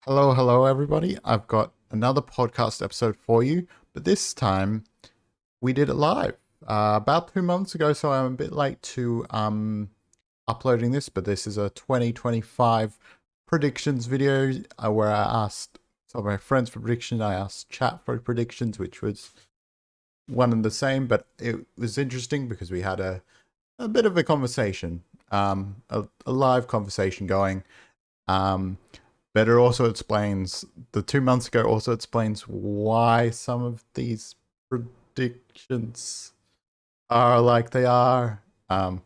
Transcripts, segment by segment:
Hello, everybody. I've got another podcast episode for you, but this time we did it live about 2 months ago, so I'm a bit late to uploading this, but this is a 2025 predictions video where I asked some of my friends for predictions. I asked chat for predictions, which was one and the same, but it was interesting because we had a bit of a conversation, a live conversation going. Um, but it also explains the 2 months ago also explains why some of these predictions are like they are. I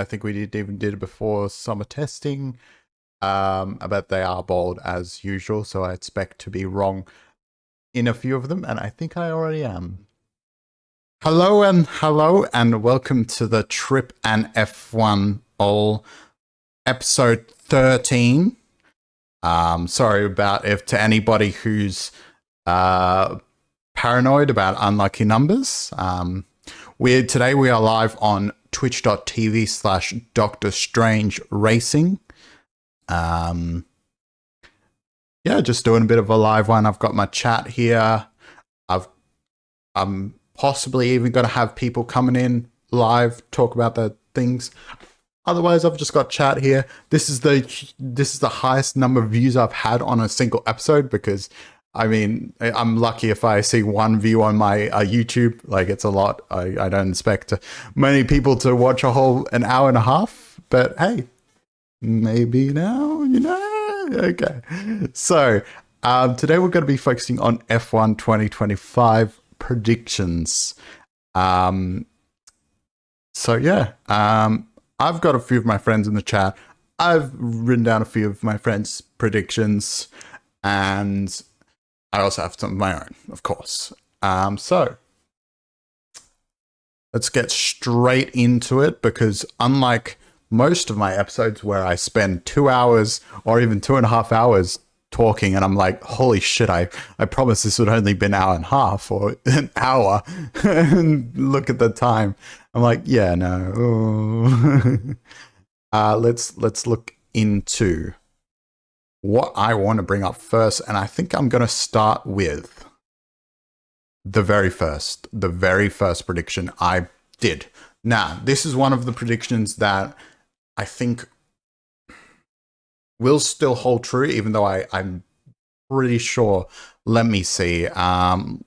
think we did it before summer testing. But they are bold as usual, so I expect to be wrong in a few of them, and I think I already am. Hello and welcome to the Trip and F1ll episode 13. Sorry about if to anybody who's paranoid about unlucky numbers. Today we are live on twitch.tv/Doctor Strange Racing. Yeah, just doing a bit of a live one. I've got my chat here. I'm possibly even going to have people coming in live talk about the things. Otherwise, I've just got chat here. This is the highest number of views I've had on a single episode because, I mean, I'm lucky if I see one view on my YouTube. Like, it's a lot. I don't expect many people to watch an hour and a half. But hey, maybe now, Okay. So today we're going to be focusing on F1 2025 predictions. So yeah. I've got a few of my friends in the chat. I've written down a few of my friends' predictions, and I also have some of my own, of course. So let's get straight into it, because unlike most of my episodes where I spend 2 hours or even 2.5 hours talking and I'm like, holy shit, I promised this would only be an hour and a half or an hour. And look at the time. I'm like, yeah, no. Let's look into what I want to bring up first. And I think I'm going to start with the very first prediction I did. Now, this is one of the predictions that I think will still hold true, even though I'm pretty sure. Let me see. When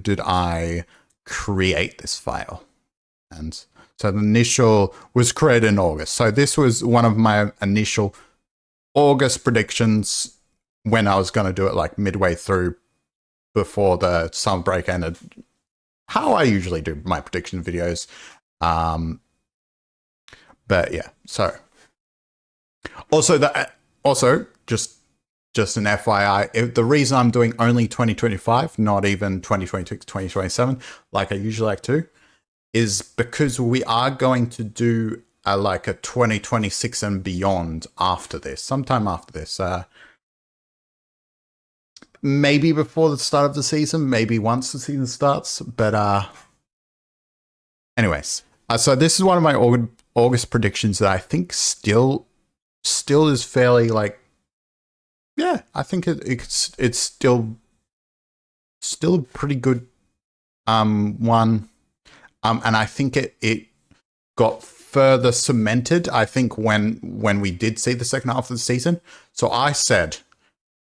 did I create this file? And so the initial was created in August. So this was one of my initial August predictions when I was going to do it like midway through before the summer break ended. How I usually do my prediction videos. But yeah, so also just an FYI, the reason I'm doing only 2025, not even 2026, 2027, like I usually like to, is because we are going to do a 2026 and beyond after this, sometime after this. Maybe before the start of the season, maybe once the season starts. But anyways, so this is one of my August predictions that I think still is fairly yeah, I think it's still a pretty good one. And I think it got further cemented, I think, when we did see the second half of the season. So I said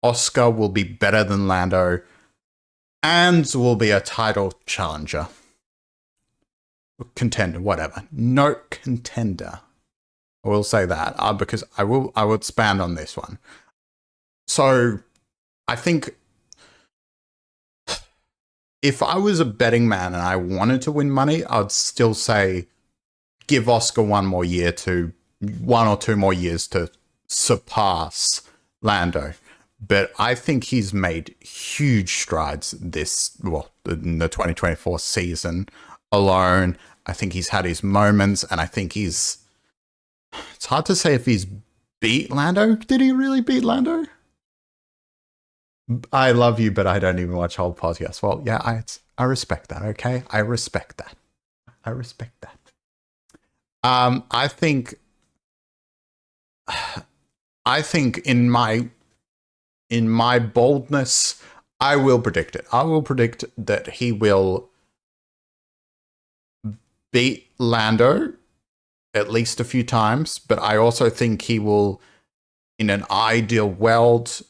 Oscar will be better than Lando and will be a title challenger. Contender, whatever. No contender. I will say that because I will expand on this one. So I think if I was a betting man and I wanted to win money, I'd still say give Oscar one or two more years to surpass Lando. But I think he's made huge strides in the 2024 season alone. I think he's had his moments, and I think it's hard to say if he's beat Lando. Did he really beat Lando? I love you, but I don't even watch whole podcasts. Well, yeah, I respect that. Okay, I respect that. I think in my in my boldness, I will predict it. I will predict that he will beat Lando at least a few times, but I also think he will, in an ideal world,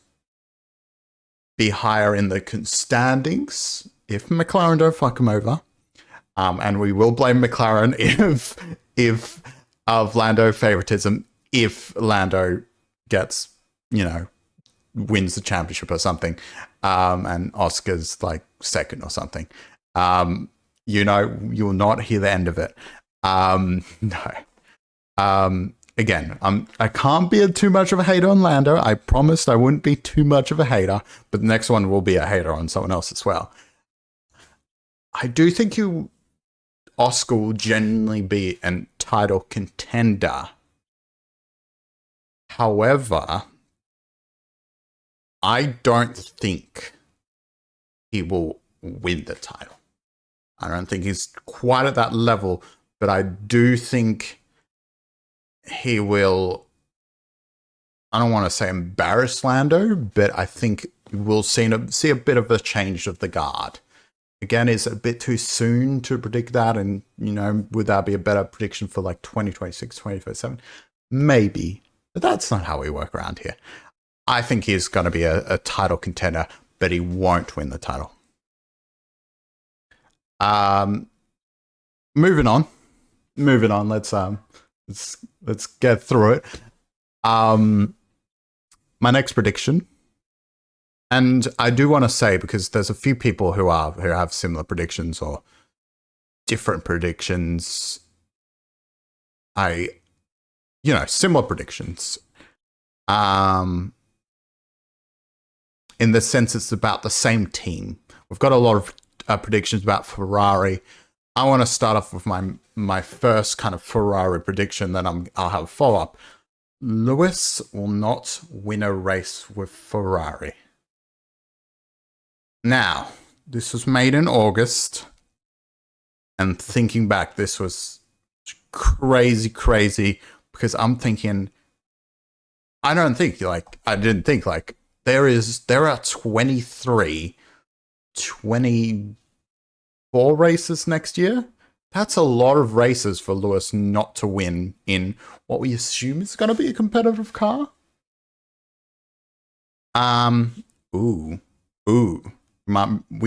be higher in the standings if McLaren don't fuck him over. And we will blame McLaren if of Lando favoritism if Lando gets, wins the championship or something, and Oscar's like second or something. You will not hear the end of it. No. Again, I can't be too much of a hater on Lando. I promised I wouldn't be too much of a hater, but the next one will be a hater on someone else as well. I do think Oscar will genuinely be a title contender. However, I don't think he will win the title. I don't think he's quite at that level, but I do think he will, I don't want to say embarrass Lando, but I think we'll see a bit of a change of the guard. Again, it's a bit too soon to predict that, and, would that be a better prediction for like 2026, 2027? Maybe, but that's not how we work around here. I think he's going to be a title contender, but he won't win the title. Moving on. Let's get through it. My next prediction, and I do want to say, because there's a few people who have similar predictions or different predictions. Similar predictions. In the sense it's about the same team. We've got a lot of predictions about Ferrari. I want to start off with my first kind of Ferrari prediction, then I'll have a follow-up. Lewis will not win a race with Ferrari. Now, this was made in August, and thinking back, this was crazy, because I'm thinking, I didn't think there are 24 races next year. That's a lot of races for Lewis not to win in what we assume is going to be a competitive car. We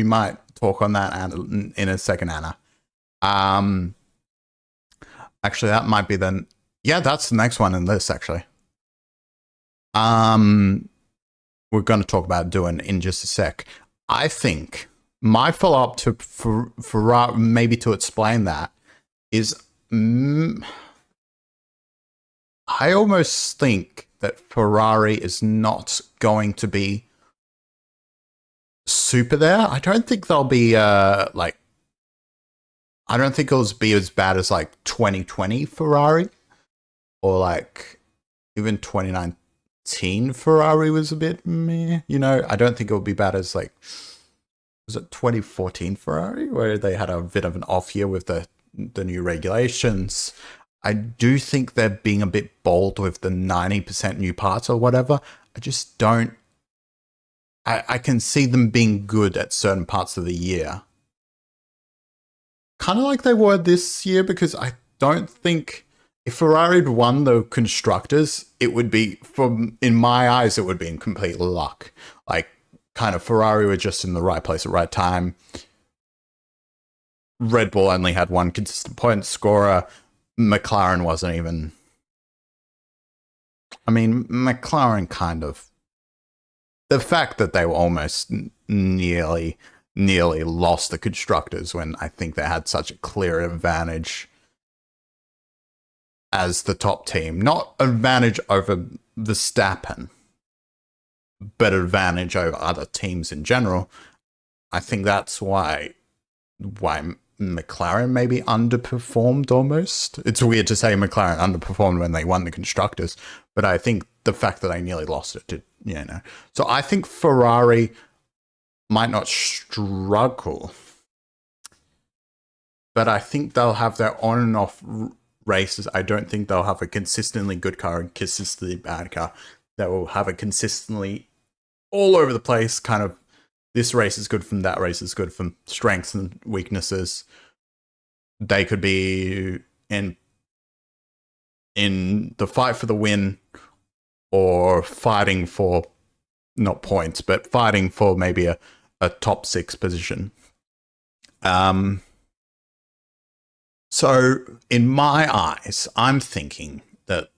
might talk on that in a second, Anna. Actually, that might be that's the next one in this, actually. We're going to talk about doing in just a sec. I think my follow-up to Ferrari, maybe to explain that, is I almost think that Ferrari is not going to be super there. I don't think they'll be I don't think it'll be as bad as like 2020 Ferrari, or like even 2019 Ferrari was a bit meh. I don't think it'll be bad as like, was it 2014 Ferrari, where they had a bit of an off year with the new regulations. I do think they're being a bit bold with the 90% new parts or whatever. I just don't. I can see them being good at certain parts of the year. Kind of like they were this year, because I don't think if Ferrari had won the constructors, it would be, in my eyes, it would be in complete luck. Like, kind of Ferrari were just in the right place at the right time. Red Bull only had one consistent point scorer. McLaren wasn't even. I mean, McLaren kind of. The fact that they were almost nearly lost the constructors when I think they had such a clear advantage as the top team. Not advantage over Verstappen, but advantage over other teams in general. I think that's why McLaren maybe underperformed almost. It's weird to say McLaren underperformed when they won the constructors, but I think the fact that they nearly lost it did, So I think Ferrari might not struggle, but I think they'll have their on and off races. I don't think they'll have a consistently good car and consistently bad car. They will have a consistently all over the place, kind of this race is good from that race is good from strengths and weaknesses. They could be in the fight for the win or fighting for not points, but fighting for maybe a top 6 position. So in my eyes, I'm thinking that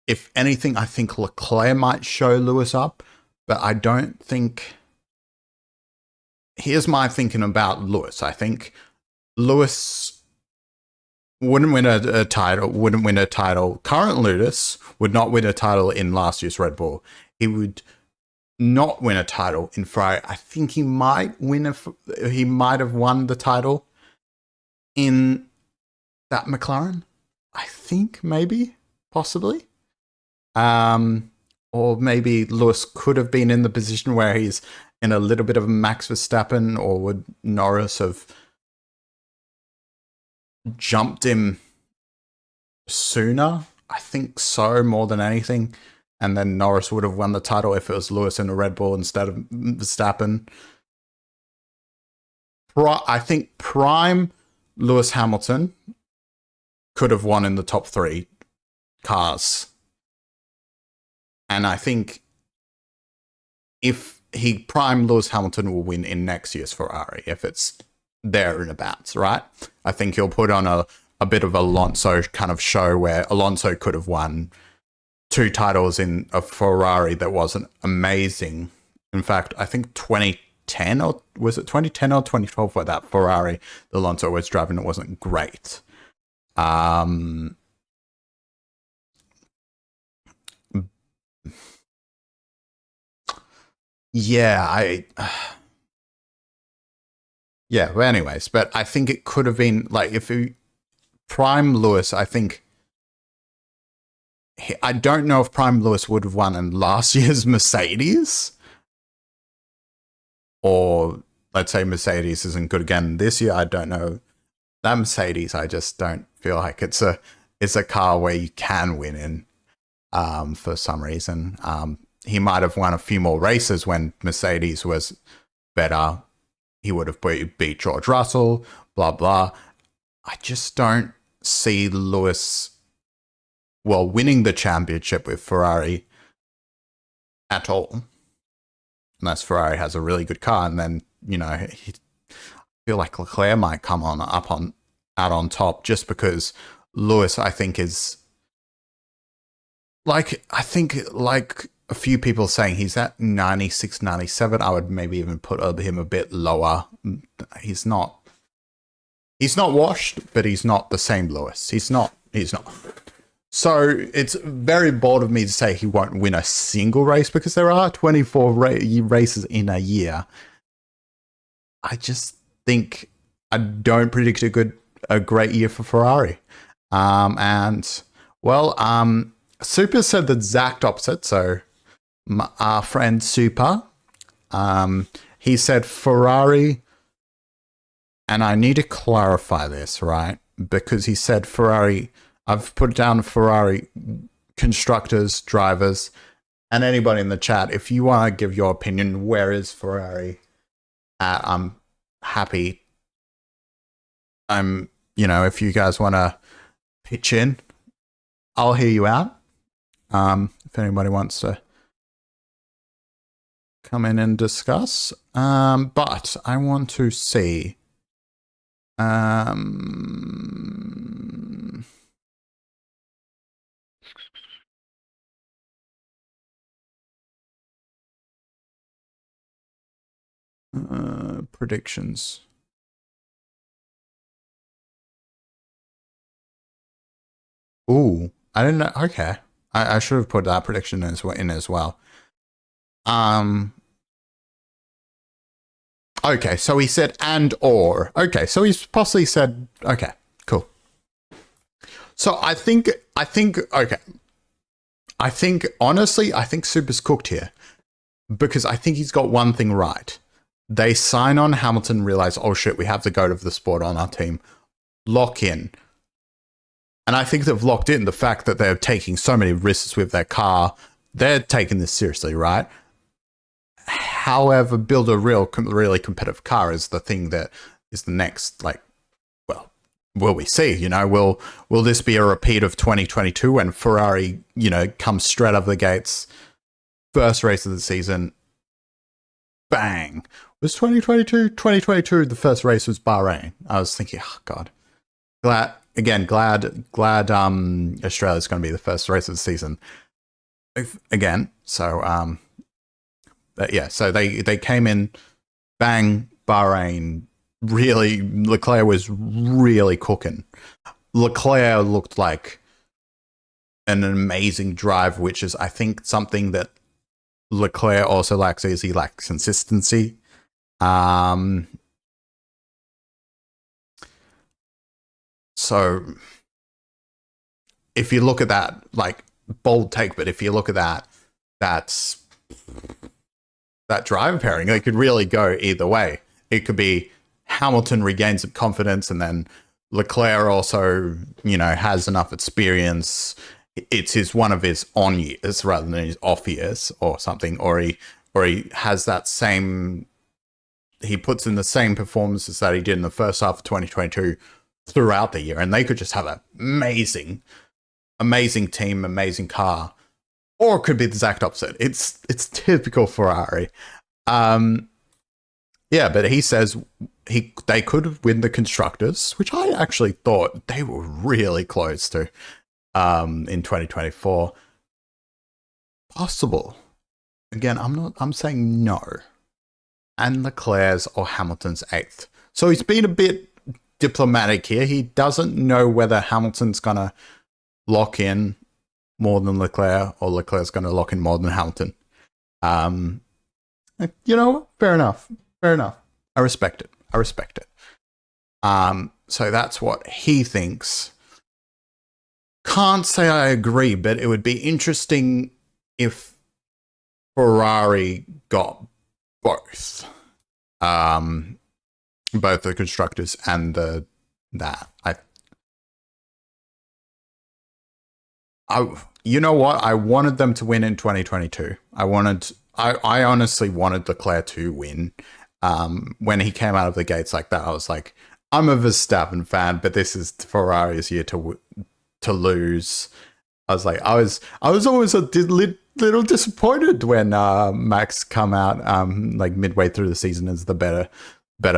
if anything, I think Leclerc might show Lewis up, but I don't think. Here's my thinking about Lewis. I think Lewis wouldn't win a title. Current Lewis would not win a title in last year's Red Bull. He would not win a title in Ferrari. I think he might he might have won the title in that McLaren. I think maybe, possibly. Or maybe Lewis could have been in the position where he's in a little bit of Max Verstappen, or would Norris have jumped him sooner? I think so, more than anything. And then Norris would have won the title if it was Lewis in a Red Bull instead of Verstappen. I think prime Lewis Hamilton could have won in the top 3 cars. And I think if he prime Lewis Hamilton will win in next year's Ferrari, if it's there and abouts, right? I think he'll put on a bit of Alonso kind of show where Alonso could have won 2 titles in a Ferrari that wasn't amazing. In fact, I think 2010 or was it 2010 or 2012 where that Ferrari that Alonso was driving, it wasn't great. Yeah, yeah, but anyways, but I think it could have been like if you prime Lewis, I think I don't know if prime Lewis would have won in last year's Mercedes, or let's say Mercedes isn't good again this year. I don't know. That Mercedes, I just don't feel like it's a car where you can win in for some reason. He might have won a few more races when Mercedes was better. He would have beat George Russell, blah, blah. I just don't see Lewis, winning the championship with Ferrari at all. Unless Ferrari has a really good car. And then, I feel like Leclerc might come out on top just because Lewis, I think, is like a few people saying he's at 96, 97. I would maybe even put him a bit lower. He's not washed, but he's not the same Lewis. He's not. So it's very bold of me to say he won't win a single race because there are 24 races in a year. I just think I don't predict a great year for Ferrari. Super said the exact opposite. So our friend Super, he said Ferrari, and I need to clarify this, right? Because he said Ferrari, I've put down Ferrari constructors, drivers, and anybody in the chat. If you want to give your opinion, where is Ferrari at? I'm happy. If you guys want to pitch in, I'll hear you out. If anybody wants to come in and discuss. But I want to see. Predictions. Ooh, I didn't know. Okay. I should have put that prediction in as well. Okay, so he said and or. Okay, so he's possibly said, okay, cool. So I think, okay. Honestly, I think Super's cooked here because I think he's got one thing right. They sign on Hamilton, realize, oh shit, we have the GOAT of the sport on our team. Lock in. And I think they've locked in the fact that they're taking so many risks with their car. They're taking this seriously, right? However, build a really competitive car is the thing that is the next, like, well, will we see? You know, will this be a repeat of 2022 when Ferrari, you know, comes straight out of the gates, first race of the season, bang? Was 2022 the first race was Bahrain? I was thinking, oh God, glad Australia's going to be the first race of the season again. So but yeah, so they came in, bang, Bahrain. Really, Leclerc was really cooking. Leclerc looked like an amazing drive, which is, I think, something that Leclerc also lacks. Is he lacks consistency. So if you look at that, like, bold take, but if you look at that driver pairing, it could really go either way. It could be Hamilton regains some confidence, and then Leclerc also, you know, has enough experience. It's one of his on years rather than his off years or something, or he has that same. He puts in the same performances that he did in the first half of 2022 throughout the year, and they could just have an amazing team, amazing car. Or it could be the exact opposite. It's typical Ferrari. Yeah, but he says they could win the constructors, which I actually thought they were really close to in 2024. Possible. Again, I'm saying no. And Leclerc's or Hamilton's 8th. So he's been a bit diplomatic here. He doesn't know whether Hamilton's going to lock in more than Leclerc or Leclerc's going to lock in more than Hamilton. You know, fair enough. I respect it. So that's what he thinks. Can't say I agree, but it would be interesting if Ferrari got both the constructors and that. You know what? I wanted them to win in 2022. I honestly wanted Leclerc to win. When he came out of the gates like that, I was like, I'm a Verstappen fan, but this is Ferrari's year to lose. I was like, I was always a little disappointed when Max come out like midway through the season as the better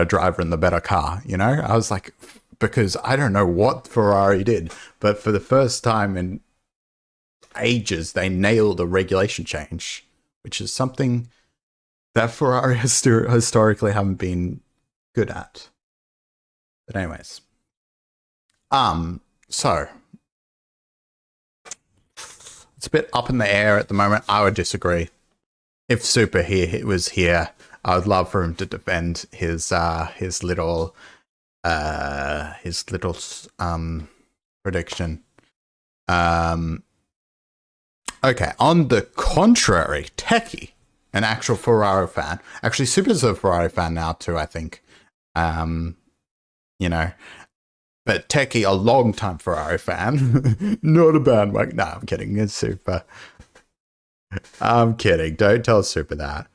driver and the better car. You know, I was like, because I don't know what Ferrari did, but for the first time in ages, they nailed a regulation change, which is something that Ferrari historically haven't been good at. But anyways, so it's a bit up in the air at the moment. I would disagree. If Super was here, I would love for him to defend his little prediction. Okay, on the contrary, Techie, an actual Ferrari fan, actually Super's a Ferrari fan now too, I think. You know, but Techie, a long-time Ferrari fan, not a bandwagon. No, I'm kidding. It's Super. I'm kidding. Don't tell Super that.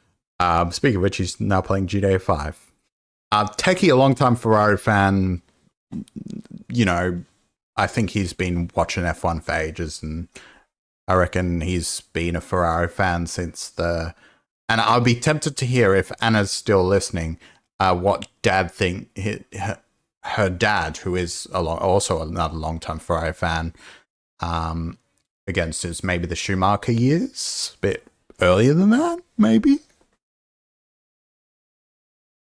Speaking of which, he's now playing GTA 5. Techie, a long-time Ferrari fan, you know, I think he's been watching F1 for ages, and I reckon he's been a Ferrari fan since and I'll be tempted to hear, if Anna's still listening, what Dad her dad, who is also another long-time Ferrari fan, against his maybe the Schumacher years, a bit earlier than that, maybe.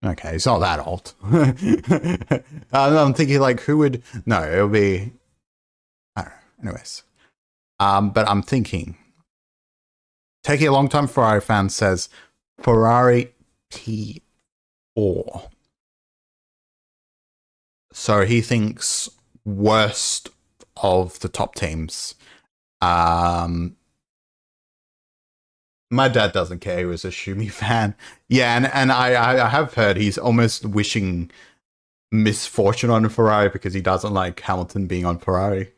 Okay, he's not that old. I'm thinking, like, who would... No, it'll be... I don't know. Anyways. But I'm thinking... Taking a long-time Ferrari fan says Ferrari P4. So he thinks worst of the top teams. My dad doesn't care. He was a Schumi fan. Yeah, and I have heard he's almost wishing misfortune on Ferrari because he doesn't like Hamilton being on Ferrari.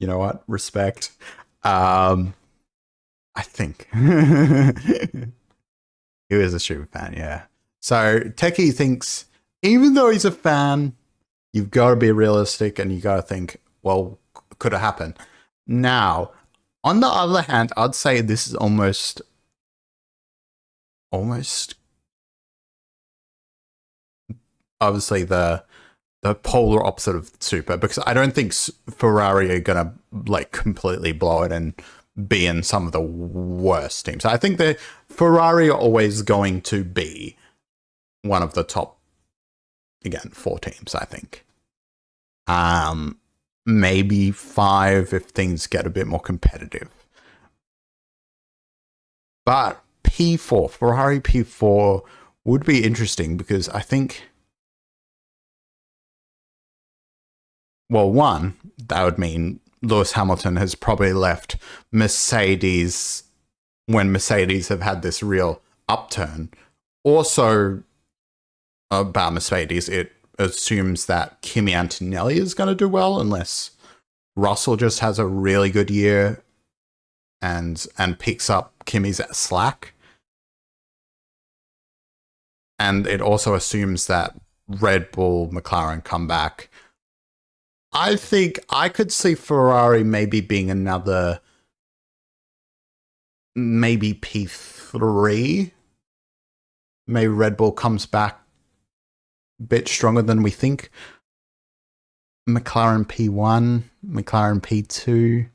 You know what? Respect. I think. He was a super fan, yeah. So Techie thinks, even though he's a fan, you've got to be realistic and you got to think, well, could it happen? Now, on the other hand, I'd say this is almost obviously the polar opposite of super, because I don't think Ferrari are gonna like completely blow it and be in some of the worst teams. I think that Ferrari are always going to be one of the top, again, 4 teams, I think. Maybe 5 if things get a bit more competitive. But P4, Ferrari P4 would be interesting because I think, well, one, that would mean Lewis Hamilton has probably left Mercedes when Mercedes have had this real upturn. Also, about Mercedes, it assumes that Kimi Antonelli is going to do well unless Russell just has a really good year and picks up Kimi's slack. And it also assumes that Red Bull, McLaren come back. I think I could see Ferrari maybe being another, maybe P3. Maybe Red Bull comes back a bit stronger than we think. McLaren P1, McLaren P2.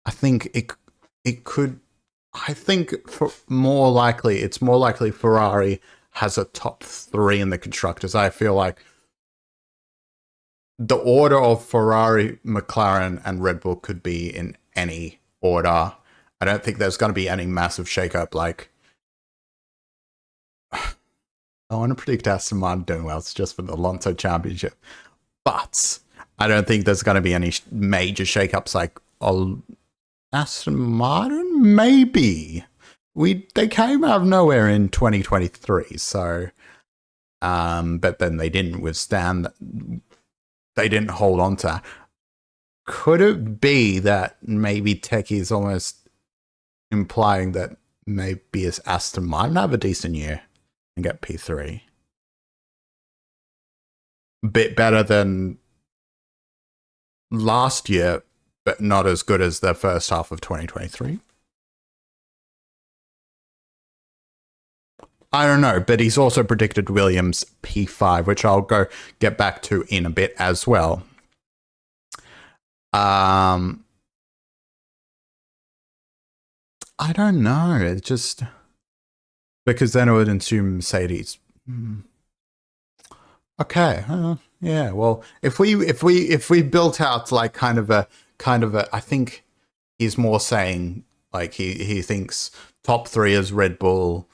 I think it could. I think for it's more likely Ferrari has a top 3 in the constructors. I feel like the order of Ferrari, McLaren, and Red Bull could be in any order. I don't think there's going to be any massive shakeup. Like, I want to predict Aston Martin doing well. It's just for the Alonso Championship. But I don't think there's going to be any major shakeups like Aston Martin, maybe. They came out of nowhere in 2023, so but then they didn't withstand. They didn't hold on to that. Could it be that maybe Techie is almost implying that maybe as Aston Martin have a decent year and get P3? Bit better than last year, but not as good as the first half of 2023. I don't know, but he's also predicted Williams P5, which I'll get back to in a bit as well. I don't know. It's just because then it would assume Mercedes. Okay, yeah. Well, if we built out like kind of a, I think he's more saying like he thinks top 3 is Red Bull,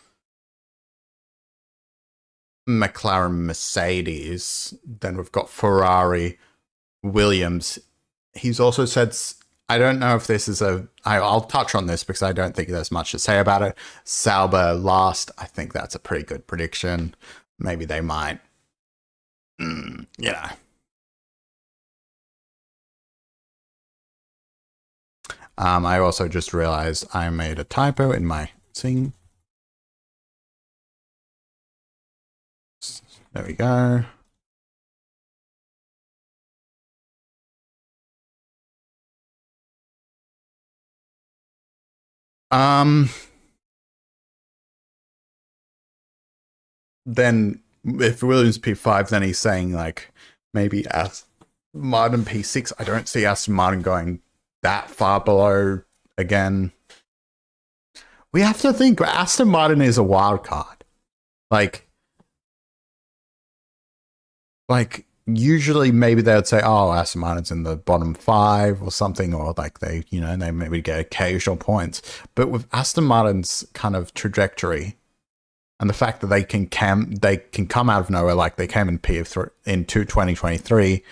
McLaren, Mercedes. Then we've got Ferrari, Williams. He's also said, I don't know if this is I'll touch on this because I don't think there's much to say about it. Sauber last. I think that's a pretty good prediction. Maybe they might. Yeah. I also just realized I made a typo in my thing. There we go. Then if Williams P5, then he's saying like maybe Aston Martin P6. I don't see Aston Martin going that far below again. We have to think Aston Martin is a wild card. Like usually maybe they would say, oh, Aston Martin's in the bottom 5 or something, or like they maybe get occasional points. But with Aston Martin's kind of trajectory and the fact that they can come out of nowhere, like they came in P3 in 2023,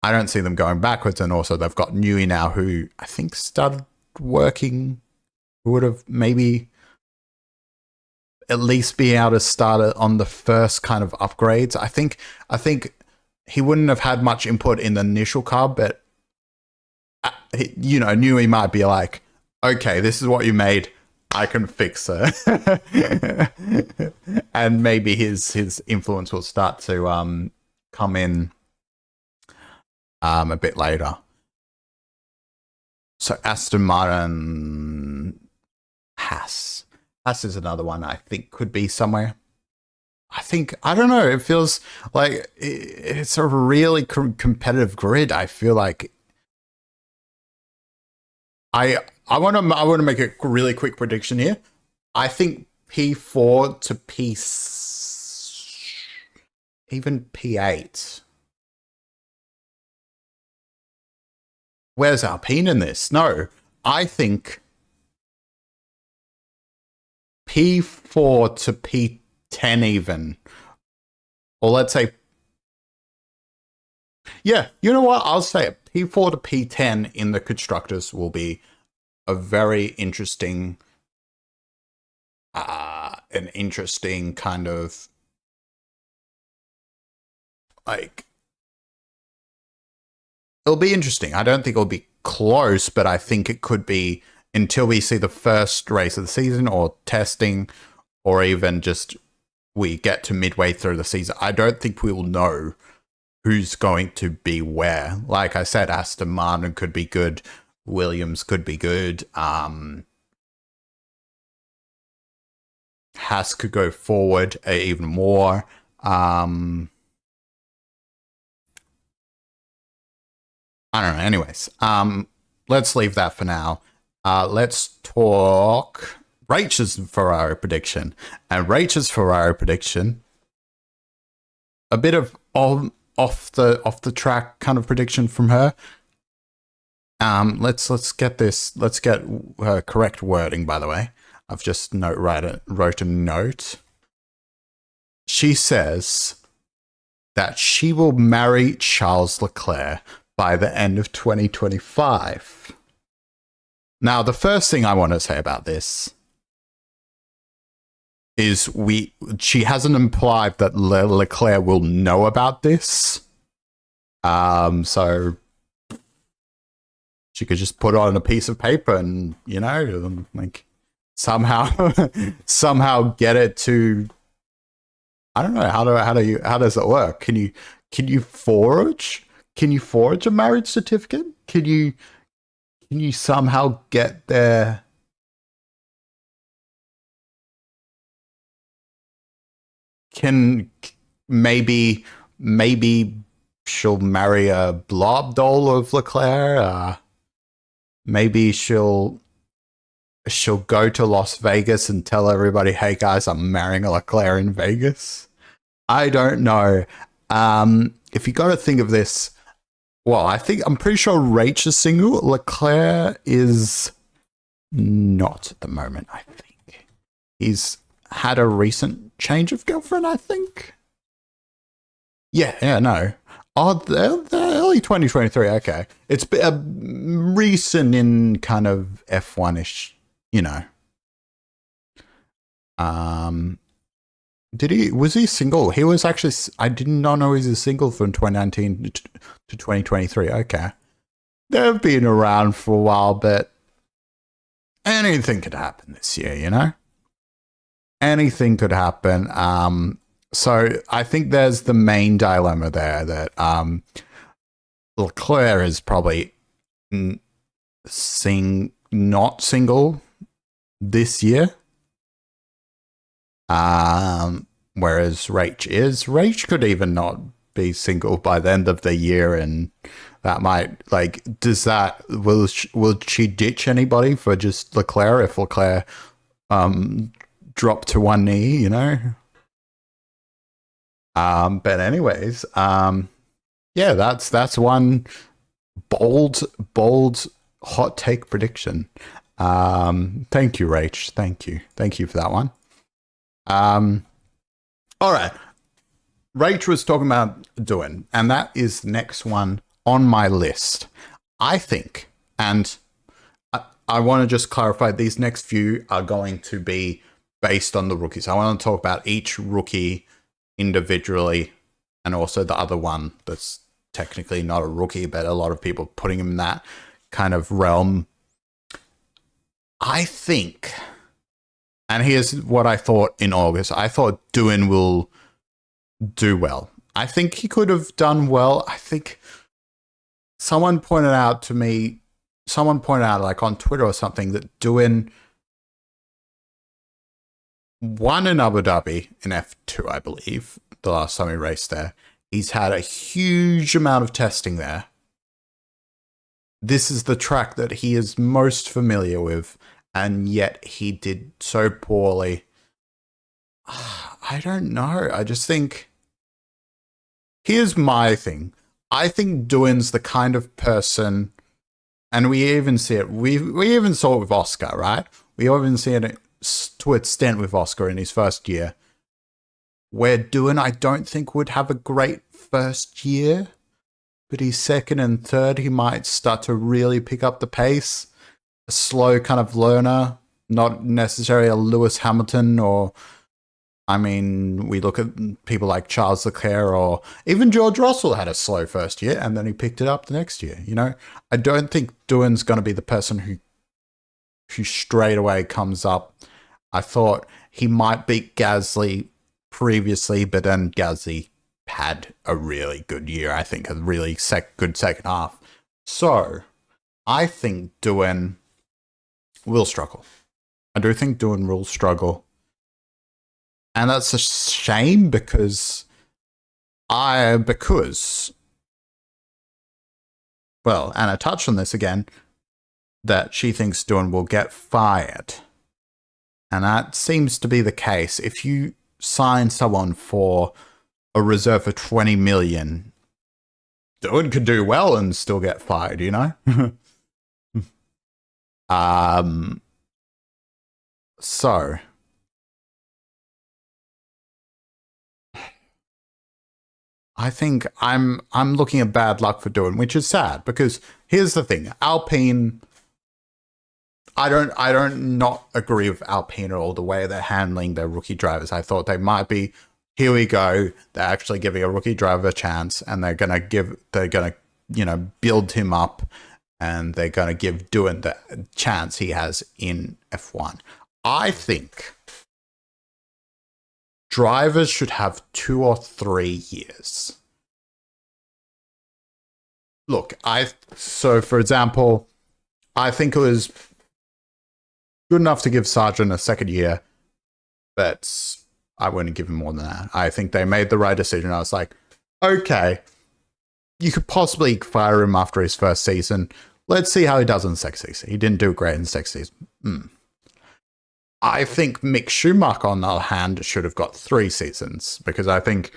I don't see them going backwards. And also they've got Newey now, who I think started working, who would have maybe at least be able to start it on the first kind of upgrades. I think he wouldn't have had much input in the initial car, but Newey might be like, okay, this is what you made. I can fix her. And maybe his influence will start to come in a bit later. So Aston Martin, Haas. Haas is another one I think could be somewhere. I don't know. It feels like it's a really competitive grid. I feel like I want to make a really quick prediction here. I think P4 to even P8. Where's Alpine in this? No, I think P4 to P10 even. Or let's say, yeah, you know what? I'll say it. P4 to P10 in the constructors will be a very interesting, an interesting kind of like, it'll be interesting. I don't think it'll be close, but I think it could be until we see the first race of the season or testing, or even just we get to midway through the season. I don't think we will know who's going to be where. Like I said, Aston Martin could be good. Williams could be good. Haas could go forward even more. I don't know. Anyways, let's leave that for now. Let's talk Rachel's Ferrari prediction. And Rachel's Ferrari prediction, a bit of off the track kind of prediction from her. Let's get this. Let's get her correct wording. By the way, I've just wrote a note. She says that she will marry Charles Leclerc by the end of 2025. Now, the first thing I want to say about this is she hasn't implied that Leclerc will know about this. So she could just put it on a piece of paper and, you know, like somehow get it to, I don't know, how does it work? Can you forge a marriage certificate? Can you somehow get there? Can maybe she'll marry a blob doll of Leclerc? Maybe she'll go to Las Vegas and tell everybody, "Hey guys, I'm marrying a Leclerc in Vegas." I don't know. If you got to think of this, well, I'm pretty sure Rach is single. Leclerc is not at the moment. I think he's had a recent change of girlfriend. I think. Yeah, no. Oh, the early 2023. Okay, it's recent in kind of F1-ish, you know. Was he single? He was actually, I did not know he was single from 2019 to 2023. Okay. They've been around for a while, but anything could happen this year, you know? Anything could happen. So I think there's the main dilemma there that Leclerc is probably not single this year. Whereas Rach is. Rach could even not be single by the end of the year, and that might, like, will she ditch anybody for just Leclerc if Leclerc drop to one knee, you know? But anyways, yeah, that's one bold hot take prediction. Thank you, Rach. Thank you for that one. All right. Rach was talking about doing, and that is the next one on my list. I think, and I want to just clarify, these next few are going to be based on the rookies. I want to talk about each rookie individually, and also the other one that's technically not a rookie, but a lot of people putting him in that kind of realm. I think And here's what I thought in August. I thought Doohan will do well. I think he could have done well. I think someone pointed out like on Twitter or something, that Doohan won in Abu Dhabi in F2, I believe, the last time he raced there. He's had a huge amount of testing there. This is the track that he is most familiar with, and yet he did so poorly. I don't know. I just think... Here's my thing. I think Doohan's the kind of person, and we even see it, we even saw it with Oscar, right? We even see it to extent with Oscar in his first year, where Doohan, I don't think, would have a great first year, but his second and third, he might start to really pick up the pace. A slow kind of learner, not necessarily a Lewis Hamilton, or, I mean, we look at people like Charles Leclerc, or even George Russell had a slow first year, and then he picked it up the next year. You know, I don't think Doohan's going to be the person who straight away comes up. I thought he might beat Gasly previously, but then Gasly had a really good year. I think a really good second half. So I think Doohan will struggle. I do think Doohan will struggle. And that's a shame because well, Anna touched on this again, that she thinks Doohan will get fired. And that seems to be the case. If you sign someone for a reserve for 20 million, Doohan could do well and still get fired, you know? So I think I'm looking at bad luck for Doohan, which is sad, because here's the thing. Alpine, I don't not agree with Alpine at all, the way they're handling their rookie drivers. I thought they might be, here we go, they're actually giving a rookie driver a chance, and they're gonna build him up, and they're gonna give Doohan the chance he has in F1. I think drivers should have 2 or 3 years. Look, so for example, I think it was good enough to give Sargent a second year, but I wouldn't give him more than that. I think they made the right decision. I was like, okay, you could possibly fire him after his first season. Let's see how he does in the second season. He didn't do great in the second season. I think Mick Schumacher, on the other hand, should have got 3 seasons, because I think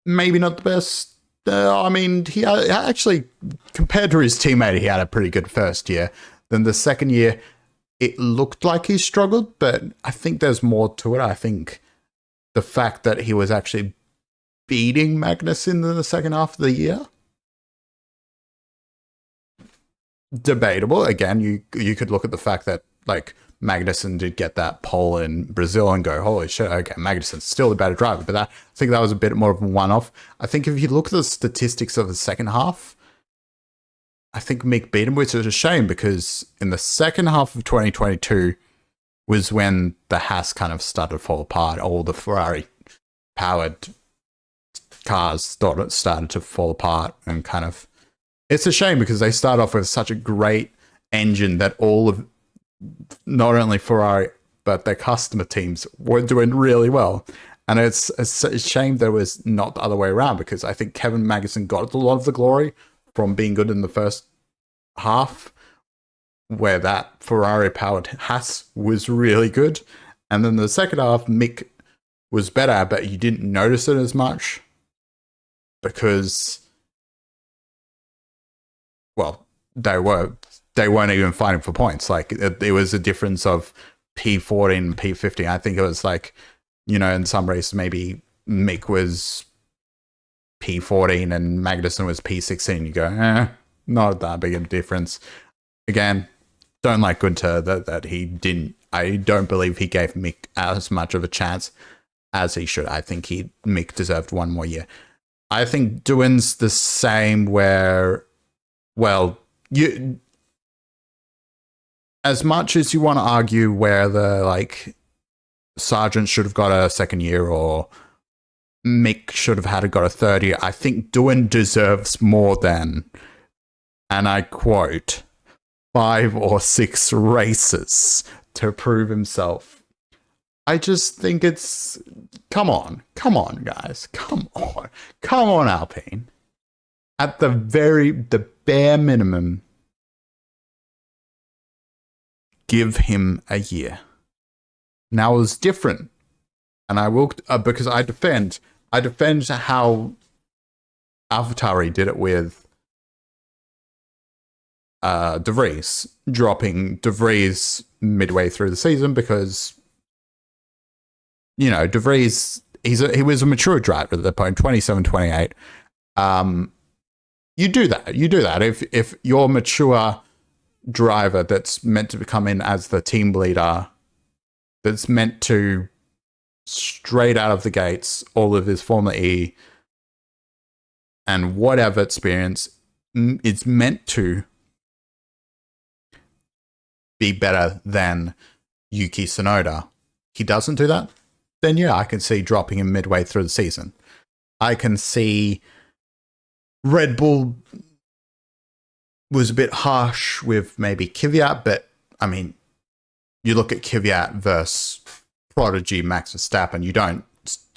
maybe not the best. I mean, he actually, compared to his teammate, he had a pretty good first year. Then the second year, it looked like he struggled, but I think there's more to it. I think the fact that he was actually beating Magnussen in the second half of the year, debatable. Again, you could look at the fact that, like, Magnussen did get that pole in Brazil and go, holy shit, okay, Magnussen's still a better driver. But I think that was a bit more of a one-off. I think if you look at the statistics of the second half, I think Mick beat him, which is a shame, because in the second half of 2022 was when the Haas kind of started to fall apart. All the Ferrari-powered cars started to fall apart, and kind of... It's a shame, because they start off with such a great engine that all of not only Ferrari, but their customer teams were doing really well. And it's a shame that it was not the other way around, because I think Kevin Magnussen got a lot of the glory from being good in the first half, where that Ferrari-powered Haas was really good. And then the second half, Mick was better, but you didn't notice it as much, because, well, they weren't even fighting for points. Like, it was a difference of P14 and P15. I think it was like, in some races, maybe Mick was P14 and Magnussen was P16. You go, not that big a difference. Again, don't like Gunter that he didn't. I don't believe he gave Mick as much of a chance as he should. I think Mick deserved 1 more year. I think Doohan's the same, where, well, as much as you want to argue where the like Sargent should have got a second year or Mick should have got a third year, I think Doohan deserves more than, and I quote, 5 or 6 races to prove himself. I just think it's, come on, guys, come on, Alpine. At the bare minimum, give him a year. Now it was different, and I will because I defend how AlphaTauri did it with De Vries, dropping De Vries midway through the season because, you know, De Vries, he was a mature driver at that point, 27, 28. You do that. If you're a mature driver that's meant to come in as the team leader, that's meant to straight out of the gates, all of his Formula E and whatever experience, it's meant to be better than Yuki Tsunoda. He doesn't do that, then yeah, I can see dropping him midway through the season. I can see Red Bull was a bit harsh with maybe Kvyat, but I mean, you look at Kvyat versus prodigy Max Verstappen,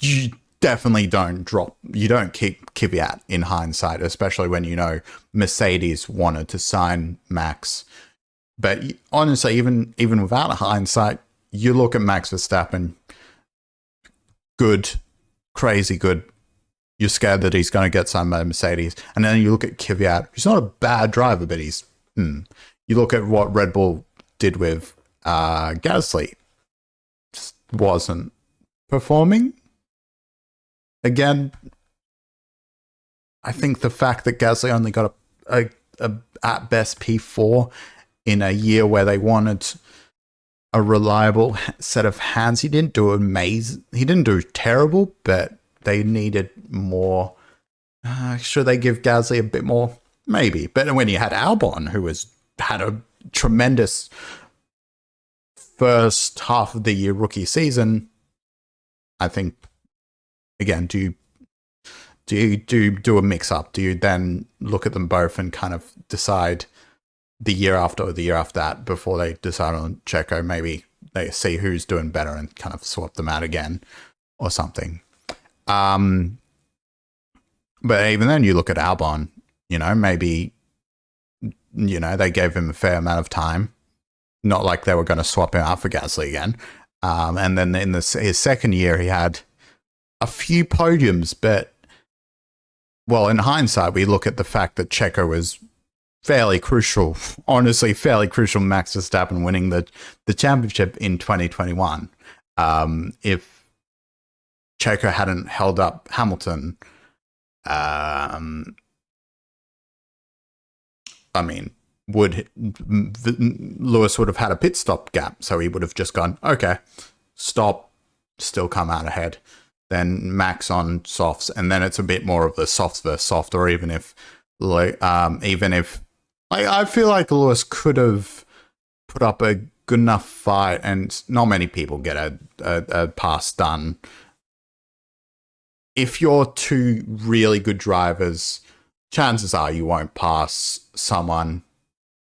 you definitely don't keep Kvyat in hindsight, especially when you know Mercedes wanted to sign Max. But honestly, even without hindsight, you look at Max Verstappen, good, crazy good. You're scared that he's going to get signed by Mercedes. And then you look at Kvyat, who's not a bad driver, but he's... You look at what Red Bull did with Gasly. Just wasn't performing. Again, I think the fact that Gasly only got a at best P4 in a year where they wanted a reliable set of hands, he didn't do amazing. He didn't do terrible, but they needed more. Should they give Gasly a bit more? Maybe. But when you had Albon, who had a tremendous first half of the year rookie season, I think, again, do you a mix up? Do you then look at them both and kind of decide the year after or the year after that before they decide on Checo? Maybe they see who's doing better and kind of swap them out again or something. But even then, you look at Albon, you know, maybe, you know, they gave him a fair amount of time. Not like they were going to swap him out for Gasly again. And then in his second year, he had a few podiums, but, well, in hindsight, we look at the fact that Checo was fairly crucial, honestly, fairly crucial. Max Verstappen winning the championship in 2021. If Checo hadn't held up Hamilton, I mean, Lewis would have had a pit stop gap, so he would have just gone, okay, stop, still come out ahead. Then Max on softs, and then it's a bit more of the softs versus soft, or even if I feel like Lewis could have put up a good enough fight, and not many people get a pass done. If you're two really good drivers, chances are you won't pass someone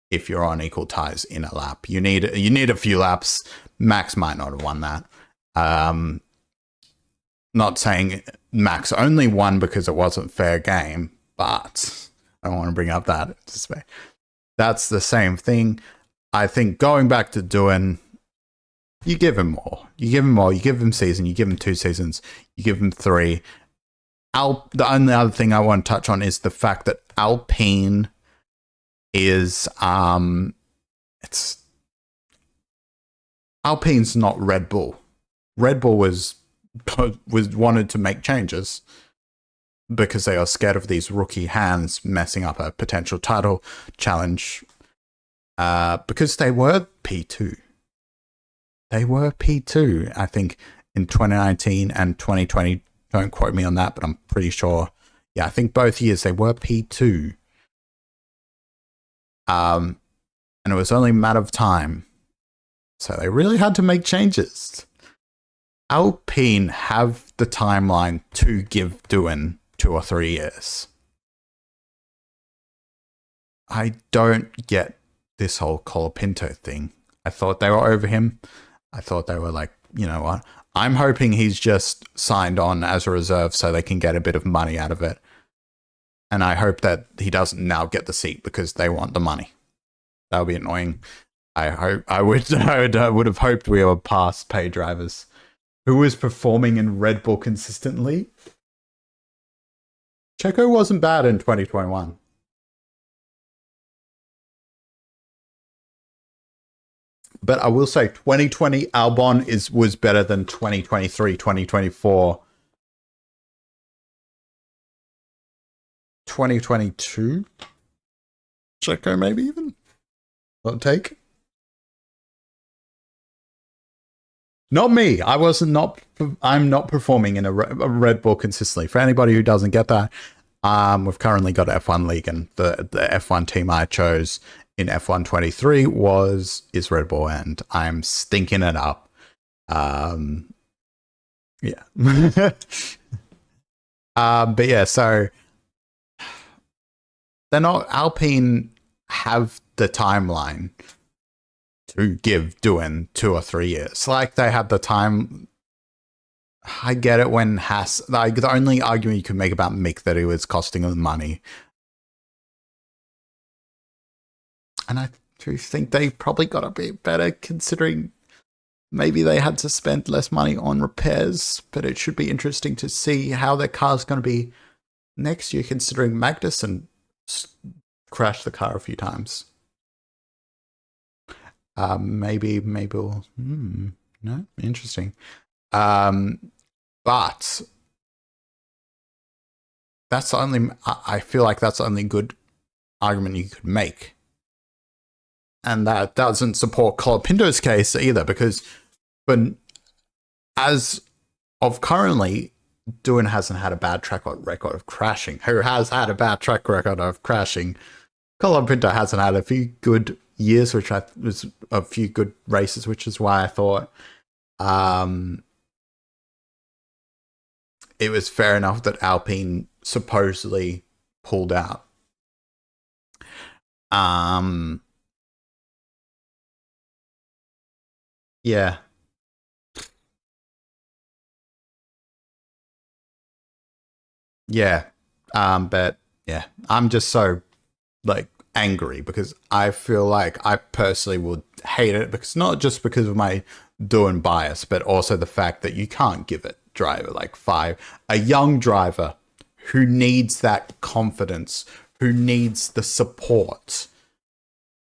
if you're on equal ties in a lap. You need a few laps. Max might not have won that. Not saying Max only won because it wasn't fair game, but I don't want to bring up that. That's the same thing. I think going back to Doohan, you give him more. You give him season. You give him 2 seasons. You give him 3. The only other thing I want to touch on is the fact that Alpine is Alpine's not Red Bull. Red Bull was wanted to make changes because they are scared of these rookie hands messing up a potential title challenge. Because they were P2. They were P2, I think, in 2019 and 2020. Don't quote me on that, but I'm pretty sure. Yeah, I think both years they were P2. and it was only a matter of time. So they really had to make changes. Alpine have the timeline to give Doohan 2 or 3 years. I don't get this whole Colapinto thing. I thought they were over him. I thought they were like, you know what? I'm hoping he's just signed on as a reserve so they can get a bit of money out of it. And I hope that he doesn't now get the seat because they want the money. That would be annoying. I would have hoped we were past pay drivers. Who was performing in Red Bull consistently? Checo wasn't bad in 2021. But I will say 2020 Albon was better than 2023, 2024. 2022? Checo maybe even? Hot take? Not me. I'm not performing in a Red Bull consistently. For anybody who doesn't get that, we've currently got F1 League, and the F1 team I chose in F1 23 is Red Bull, and I'm stinking it up. Yeah. But yeah, so they're not Alpine have the timeline to give Doohan 2 or 3 years. Like they had the time. I get it when Haas, like the only argument you could make about Mick that it was costing them money. And I do think they probably got a bit better considering maybe they had to spend less money on repairs, but it should be interesting to see how their car's going to be next year considering Magnussen crashed the car a few times. Maybe we'll, no, interesting. But that's the only, I feel like that's the only good argument you could make. And that doesn't support Colapinto's case either, because as of currently, Doohan hasn't had a bad track record of crashing. Who has had a bad track record of crashing? Colapinto hasn't had a few good years, which was a few good races, which is why I thought it was fair enough that Alpine supposedly pulled out. Yeah. Yeah. But yeah, I'm just so like angry because I feel like I personally would hate it because not just because of my Doohan bias, but also the fact that you can't give it driver like a young driver who needs that confidence, who needs the support.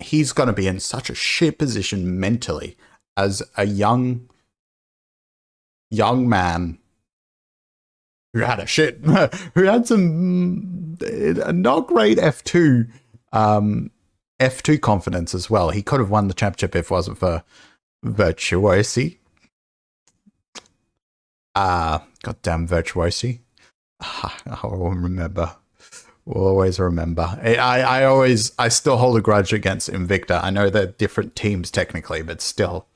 He's going to be in such a shit position mentally as a young man who had who had some not great F2 confidence as well. He could have won the championship if it wasn't for Virtuosi. Goddamn Virtuosi. I will remember. We'll always remember. I still hold a grudge against Invicta. I know they're different teams technically, but still.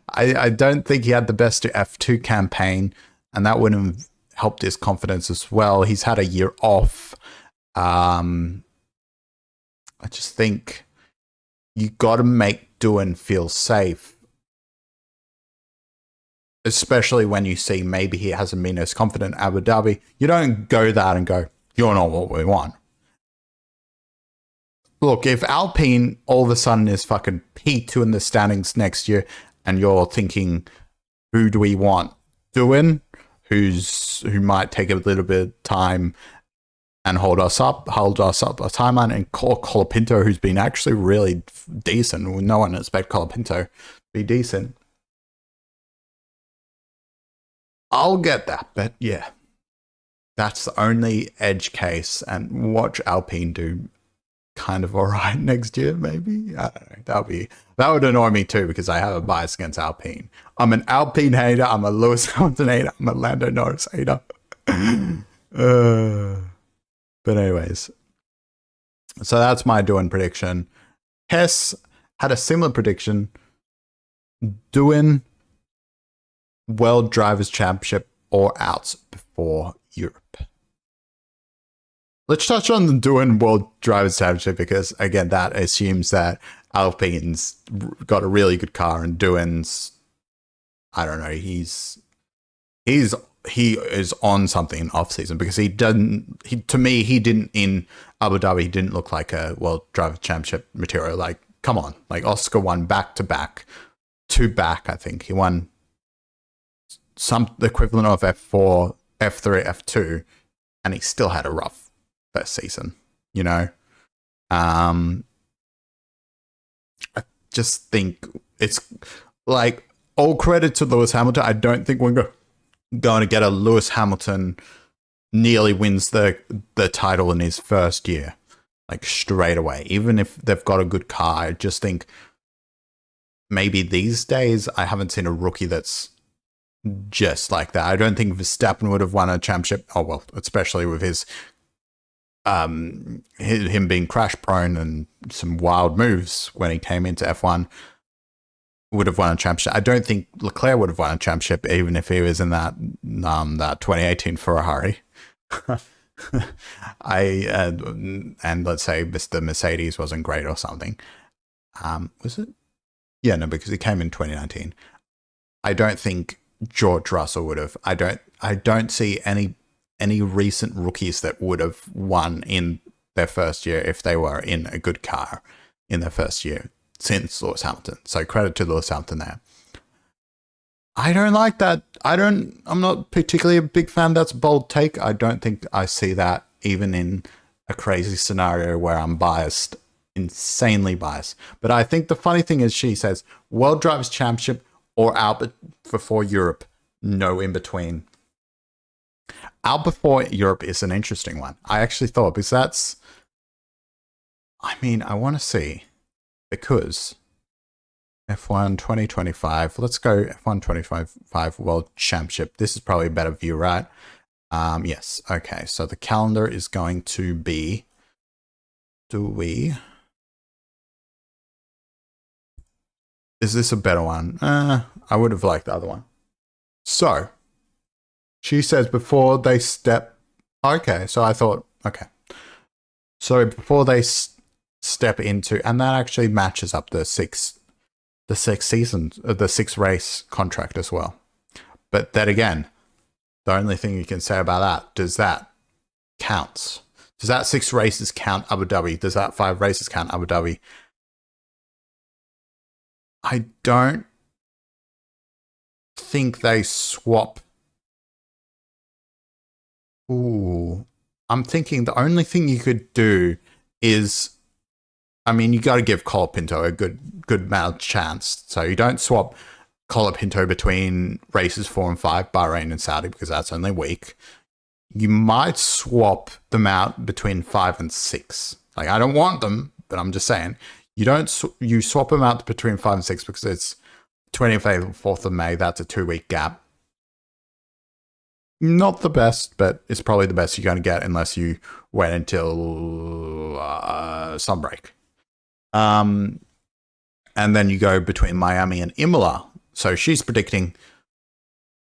I don't think he had the best F2 campaign, and that wouldn't have helped his confidence as well. He's had a year off. I just think you got to make Doohan feel safe, especially when you see maybe he hasn't been as confident in Abu Dhabi. You don't go that and go, you're not what we want. Look, if Alpine all of a sudden is fucking P2 in the standings next year, and you're thinking, who do we want? Doohan, who might take a little bit of time and hold us up a timeline, and Colapinto, who's been actually really decent. No one expect Colapinto to be decent. I'll get that, but yeah, that's the only edge case, and watch Alpine do kind of all right next year, maybe. I don't know. That would annoy me too because I have a bias against Alpine. I'm an Alpine hater. I'm a Lewis Hamilton hater. I'm a Lando Norris hater. But anyways, So that's my Doohan prediction. Hess had a similar prediction. Doohan World Drivers' Championship or out before Europe. Let's touch on the Doohan World Drivers' Championship because, again, that assumes that Alpine's got a really good car and Doohan's, I don't know, he is on something in off season because to me he didn't in Abu Dhabi, he didn't look like a World Driver Championship material. Like, come on, like Oscar won back to back, I think he won some the equivalent of F4, F3, F2, and he still had a rough first season, you know. I just think it's like all credit to Lewis Hamilton. I don't think we're going to get a Lewis Hamilton nearly wins the title in his first year, like straight away. Even if they've got a good car, I just think maybe these days I haven't seen a rookie that's just like that. I don't think Verstappen would have won a championship. Oh well, especially with his him being crash prone and some wild moves when he came into F1, would have won a championship. I don't think Leclerc would have won a championship even if he was in that 2018 Ferrari. And let's say the Mercedes wasn't great or something. Was it? Yeah, no, because he came in 2019. I don't think George Russell would have. I don't see any recent rookies that would have won in their first year if they were in a good car in their first year since Lewis Hamilton. So credit to Lewis Hamilton there. I don't like that. I'm not particularly a big fan. That's a bold take. I don't think I see that even in a crazy scenario where I'm biased, insanely biased. But I think the funny thing is she says World Drivers' Championship or out before Europe, no in between. Out before Europe is an interesting one. I actually thought because I want to see because F1 2025. Let's go F1 2025 World Championship. This is probably a better view, right? Yes. Okay. So the calendar is going to be. Is this a better one? I would have liked the other one. So she says before they step. Okay. So I thought. Okay. So before they step into, and that actually matches up the six race contract as well. But then again, the only thing you can say about that, does that count? Does that 6 races count Abu Dhabi? Does that 5 races count Abu Dhabi? I don't think they swap. Ooh. I'm thinking the only thing you could do is, you got to give Colapinto a good amount of chance. So you don't swap Colapinto between races 4 and 5, Bahrain and Saudi, because that's only a week. You might swap them out between 5 and 6. Like, I don't want them, but I'm just saying you swap them out between 5 and 6 because it's 20th April, 4th of May. That's a 2-week gap. Not the best, but it's probably the best you're going to get unless you wait until some break. And then you go between Miami and Imola. So she's predicting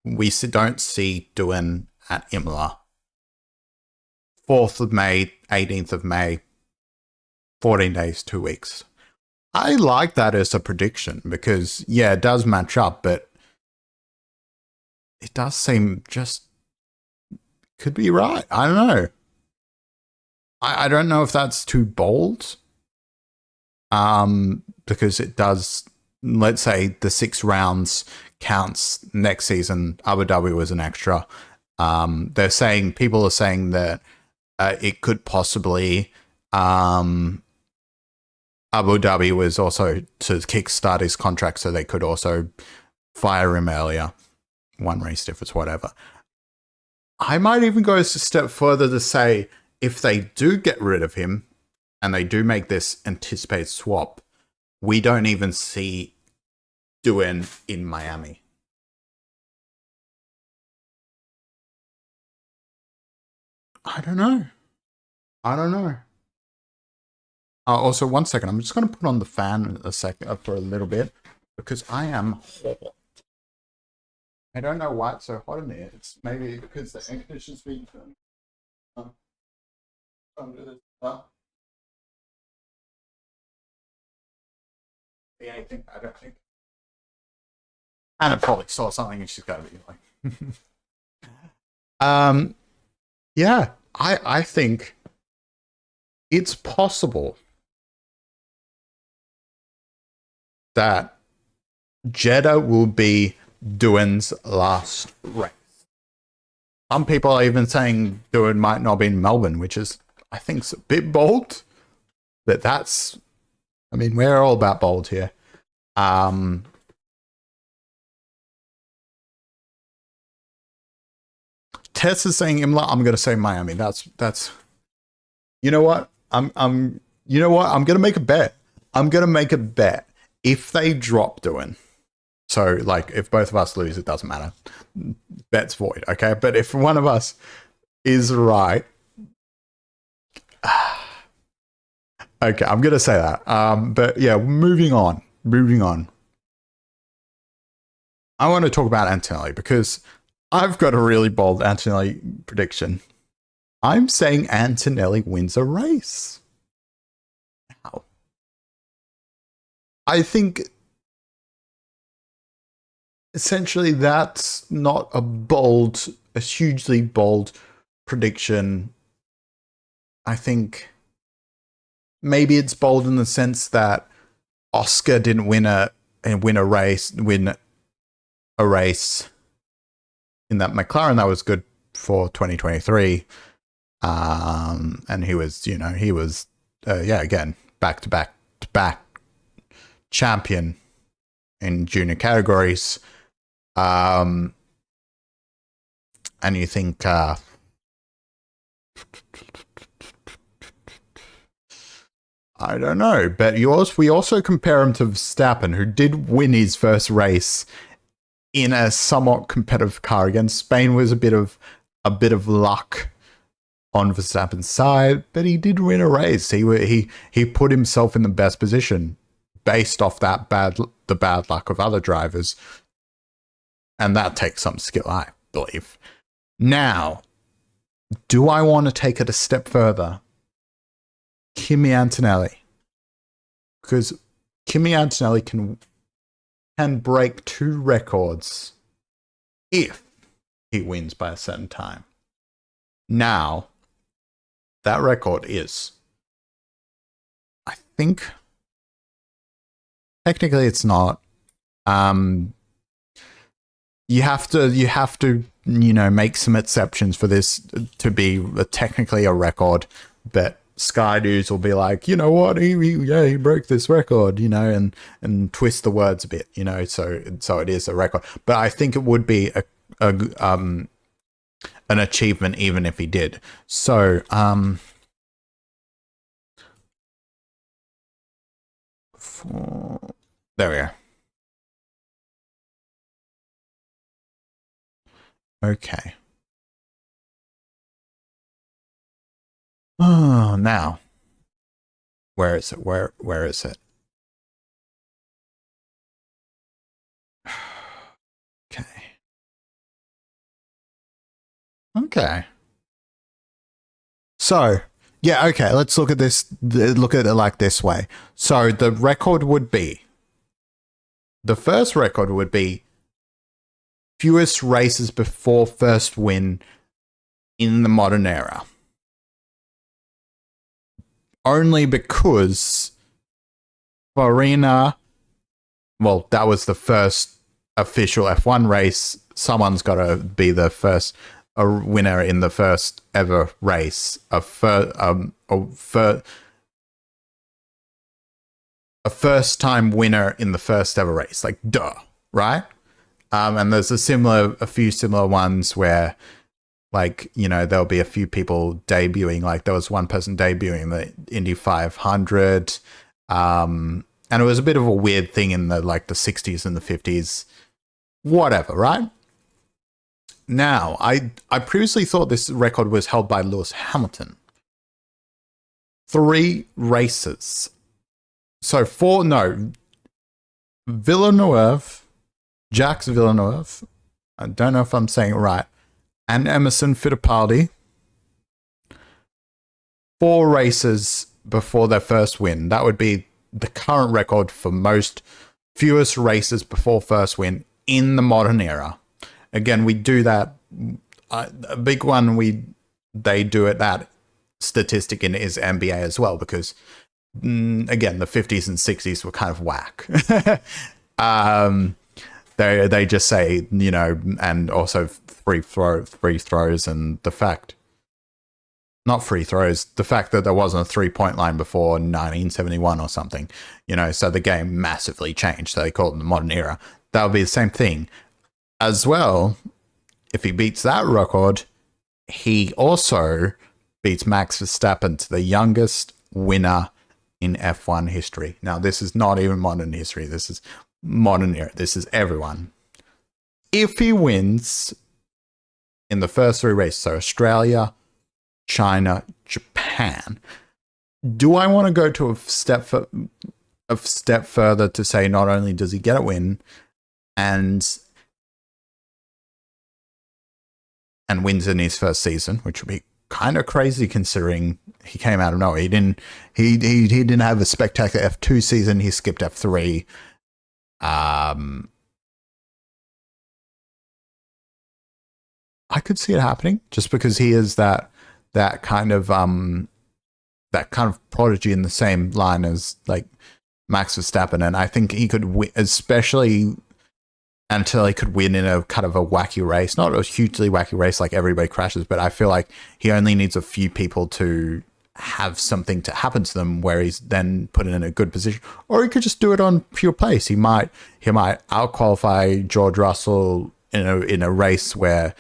we don't see Doohan at Imola. 4th of May, 18th of May, 14 days, 2 weeks. I like that as a prediction because, yeah, it does match up, but it does seem just could be right. I don't know. I don't know if that's too bold. Because it does, let's say the 6 rounds counts next season. Abu Dhabi was an extra. People are saying that it could possibly, Abu Dhabi was also to kickstart his contract, so they could also fire him earlier. 1 race difference, whatever. I might even go a step further to say if they do get rid of him and they do make this anticipated swap, we don't even see Doohan in Miami. I don't know. Also, one second. I'm just going to put on the fan for a little bit because I am hot. I don't know why it's so hot in here. It's maybe because the air conditioner's being turned. Under this stuff. Be anything, I don't think. Anna probably saw something and she's got to be like, yeah, I think it's possible that Jeddah will be Doohan's last race. Some people are even saying Doohan might not be in Melbourne, which is, I think, a bit bold. But that's, I mean, we're all about bold here. Tess is saying Imla. I'm going to say Miami. That's. You know what? You know what? I'm going to make a bet. I'm going to make a bet. If they drop Doohan, so like if both of us lose, it doesn't matter. Bet's void. Okay, but if one of us is right, okay, I'm going to say that. But yeah, moving on. I want to talk about Antonelli because I've got a really bold Antonelli prediction. I'm saying Antonelli wins a race. How? I think essentially that's not a hugely bold prediction. I think maybe it's bold in the sense that Oscar didn't win a race in that McLaren. That was good for 2023. And he was again, back to back champion in junior categories. And you think, I don't know, but we also compare him to Verstappen, who did win his first race in a somewhat competitive car. Again, Spain was a bit of luck on Verstappen's side, but he did win a race. He put himself in the best position based off the bad luck of other drivers, and that takes some skill, I believe. Now, do I want to take it a step further? Kimi Antonelli, because Kimi Antonelli can break 2 records if he wins by a certain time. Now, that record is, I think, technically it's not. You have to make some exceptions for this to be technically a record, but Sky News will be like, you know what, he broke this record, and twist the words a bit, so it is a record. But I think it would be an achievement even if he did. So there we go. Okay. Oh, now. Where is it? Where is it? Okay. Okay. So, yeah, okay, let's look at this. Look at it like this way. So the first record would be fewest races before first win in the modern era. Only because Farina, well, that was the first official F1 race. Someone's got to be the first winner in the first ever race. A first time winner in the first ever race. Like, duh, right? And there's a few similar ones where, like, there'll be a few people debuting. Like, there was one person debuting the Indy 500. And it was a bit of a weird thing in the 60s and the 50s. Whatever, right? Now, I previously thought this record was held by Lewis Hamilton. 3 races. So Villeneuve, Jacques Villeneuve, I don't know if I'm saying it right, and Emerson Fittipaldi, 4 races before their first win. That would be the current record for fewest races before first win in the modern era. Again, we do that. A big one they do it, that statistic in is NBA as well, because again, the 50s and 60s were kind of whack. They just say, and also free throws, and the fact that there wasn't a 3-point line before 1971 or something, so the game massively changed. So they call it the modern era. That would be the same thing as well. If he beats that record, he also beats Max Verstappen to the youngest winner in F1 history. Now, this is not even modern history. This is modern era. This is everyone. If he wins in the first 3 races, so Australia, China, Japan, do I want to go to a step further to say not only does he get a win and wins in his first season, which would be kind of crazy considering he came out of nowhere. He didn't have a spectacular F2 season. He skipped F3. I could see it happening just because he is that kind of prodigy in the same line as like Max Verstappen, and I think he could win, especially until he could win in a kind of a wacky race, not a hugely wacky race like everybody crashes, but I feel like he only needs a few people to have something to happen to them where he's then put in a good position, or he could just do it on pure pace. He might out-qualify George Russell in a race where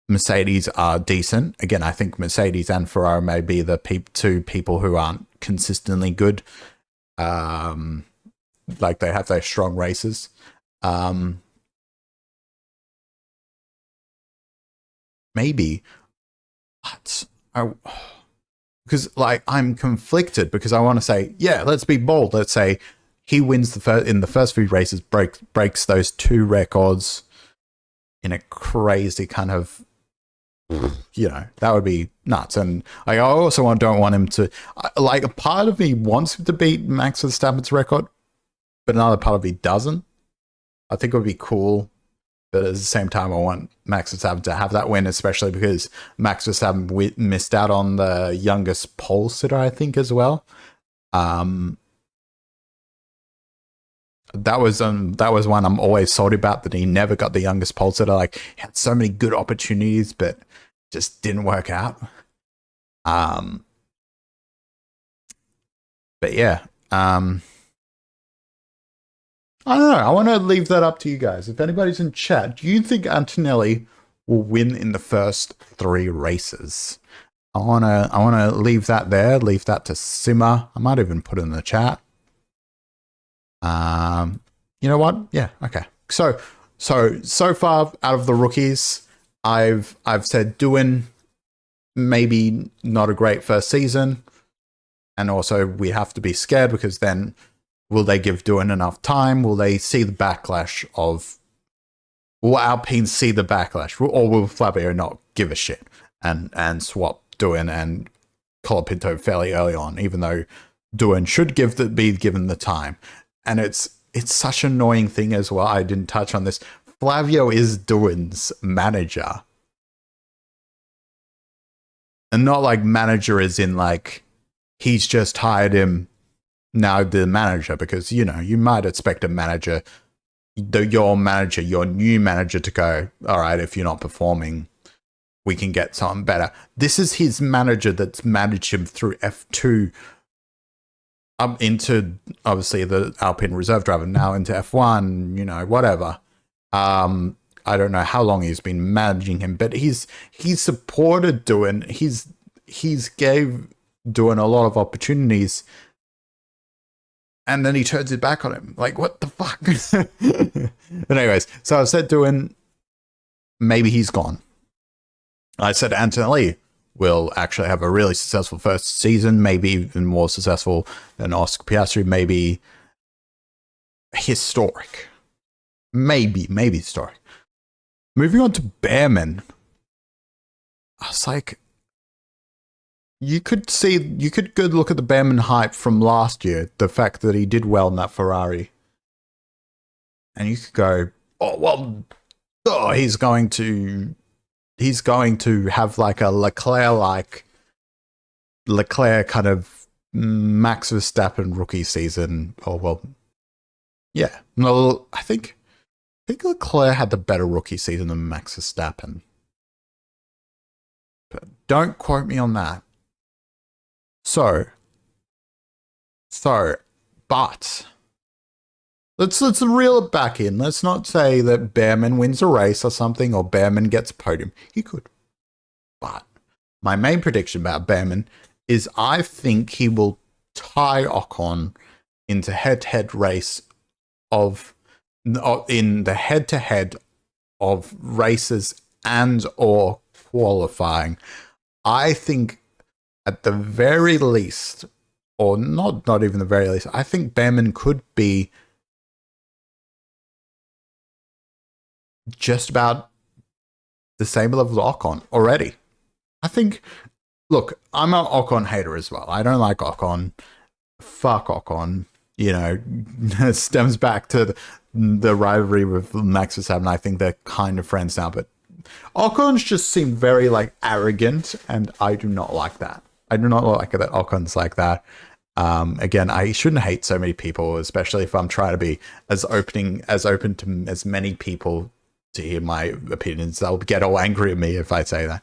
Mercedes are decent. Again, I think Mercedes and Ferrari may be the two people who aren't consistently good. Like they have those strong races. Maybe, but because like I'm conflicted because I want to say, yeah, let's be bold. Let's say he wins in the first few races, breaks those 2 records in a crazy kind of, that would be nuts. And like, I also don't want him to, like, a part of me wants him to beat Max Verstappen's record, but another part of me doesn't. I think it would be cool, but at the same time, I want Max Verstappen to have that win, especially because Max Verstappen missed out on the youngest pole sitter, I think, as well. That was one I'm always salty about, that he never got the youngest pole sitter. Like, he had so many good opportunities, but just didn't work out. But yeah, I don't know. I want to leave that up to you guys. If anybody's in chat, do you think Antonelli will win in the first 3 races? I wanna leave that there. Leave that to simmer. I might even put it in the chat. You know what? Yeah. Okay. So far out of the rookies, I've said Doohan, maybe not a great first season, and also we have to be scared because then, will they give Doohan enough time? Will they see the backlash will Alpine see the backlash? Or will Fabio not give a shit and swap Doohan and Colapinto fairly early on, even though Doohan should be given the time? And it's such an annoying thing as well. I didn't touch on this. Flavio is Doohan's manager. And not like manager as in like he's just hired him, now the manager, because you might expect your new manager to go, all right, if you're not performing, we can get something better. This is his manager that's managed him through F2 up into obviously the Alpine reserve driver, now into F1, whatever. I don't know how long he's been managing him, but he's supported Doohan. He's gave Doohan a lot of opportunities, and then he turns it back on him. Like, what the fuck? But anyways, so I've said Doohan, maybe he's gone. I said Antonelli will actually have a really successful first season, maybe even more successful than Oscar Piastri, maybe historic. Maybe historic. Moving on to Behrman. I was like, you could good look at the Behrman hype from last year, the fact that he did well in that Ferrari. And you could go, he's going to have like a Leclerc kind of Max Verstappen rookie season. Yeah. No, I think Leclerc had the better rookie season than Max Verstappen. But don't quote me on that. But let's reel it back in. Let's not say that Behrman wins a race or something, or Behrman gets a podium. He could. But my main prediction about Behrman is I think he will tie Ocon into head-to-head race in the head-to-head of races and or qualifying. I think at the very least, or not even the very least, I think Behrman could be just about the same level as Ocon already. I think, look, I'm an Ocon hater as well. I don't like Ocon. Fuck Ocon. You know, it stems back to the rivalry with Max Verstappen. I think they're kind of friends now, but Ocon's just seemed very like arrogant, and I do not like that. I do not like that Ocon's like that. Again, I shouldn't hate so many people, especially if I'm trying to be as open to as many people to hear my opinions. They'll get all angry at me if I say that.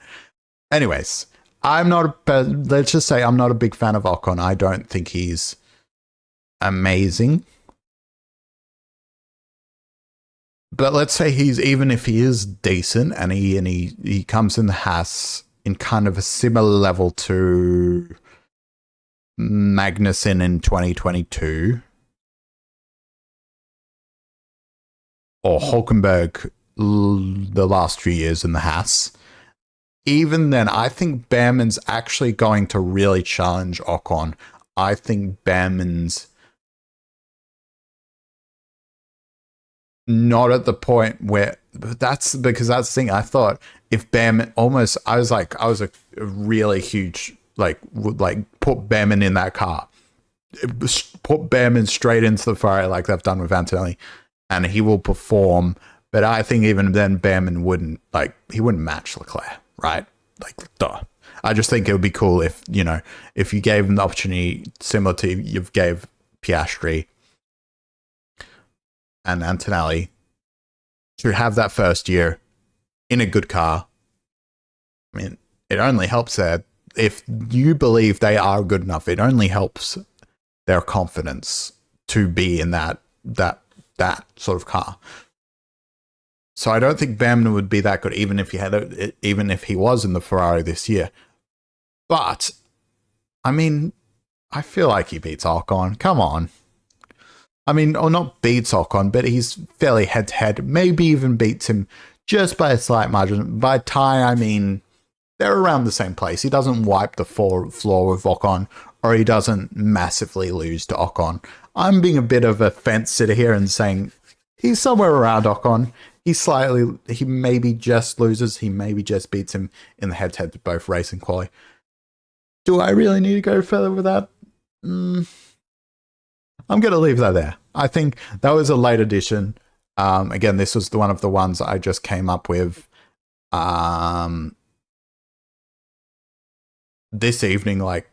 Anyways, let's just say I'm not a big fan of Ocon. I don't think he's amazing. But let's say even if he is decent and he comes in the Haas in kind of a similar level to Magnussen in 2022 or Hulkenberg the last few years in the Haas, even then, I think Behrman's actually going to really challenge Ocon. I think Behrman's not at the point where that's the thing. I thought if Behrman I was a really huge put Behrman in that car, put Behrman straight into the Ferrari like they've done with Antonelli, and he will perform. But I think even then Behrman wouldn't match Leclerc, right? Like, duh. I just think it would be cool if you gave him the opportunity similar to you've gave Piastri and Antonelli to have that first year in a good car. I mean, it only helps that if you believe they are good enough, it only helps their confidence to be in that sort of car. So I don't think Behrman would be that good, even if he was in the Ferrari this year. But I mean, I feel like he beats Ocon. Come on. I mean, or not beats Ocon, but he's fairly head-to-head. Maybe even beats him just by a slight margin. By tie, I mean, they're around the same place. He doesn't wipe the floor with Ocon, or he doesn't massively lose to Ocon. I'm being a bit of a fence sitter here and saying he's somewhere around Ocon. He maybe just loses. He maybe just beats him in the head-to-head to both race and quali. Do I really need to go further with that? I'm going to leave that there. I think that was a late addition. Again, this was one of the ones I just came up with this evening, like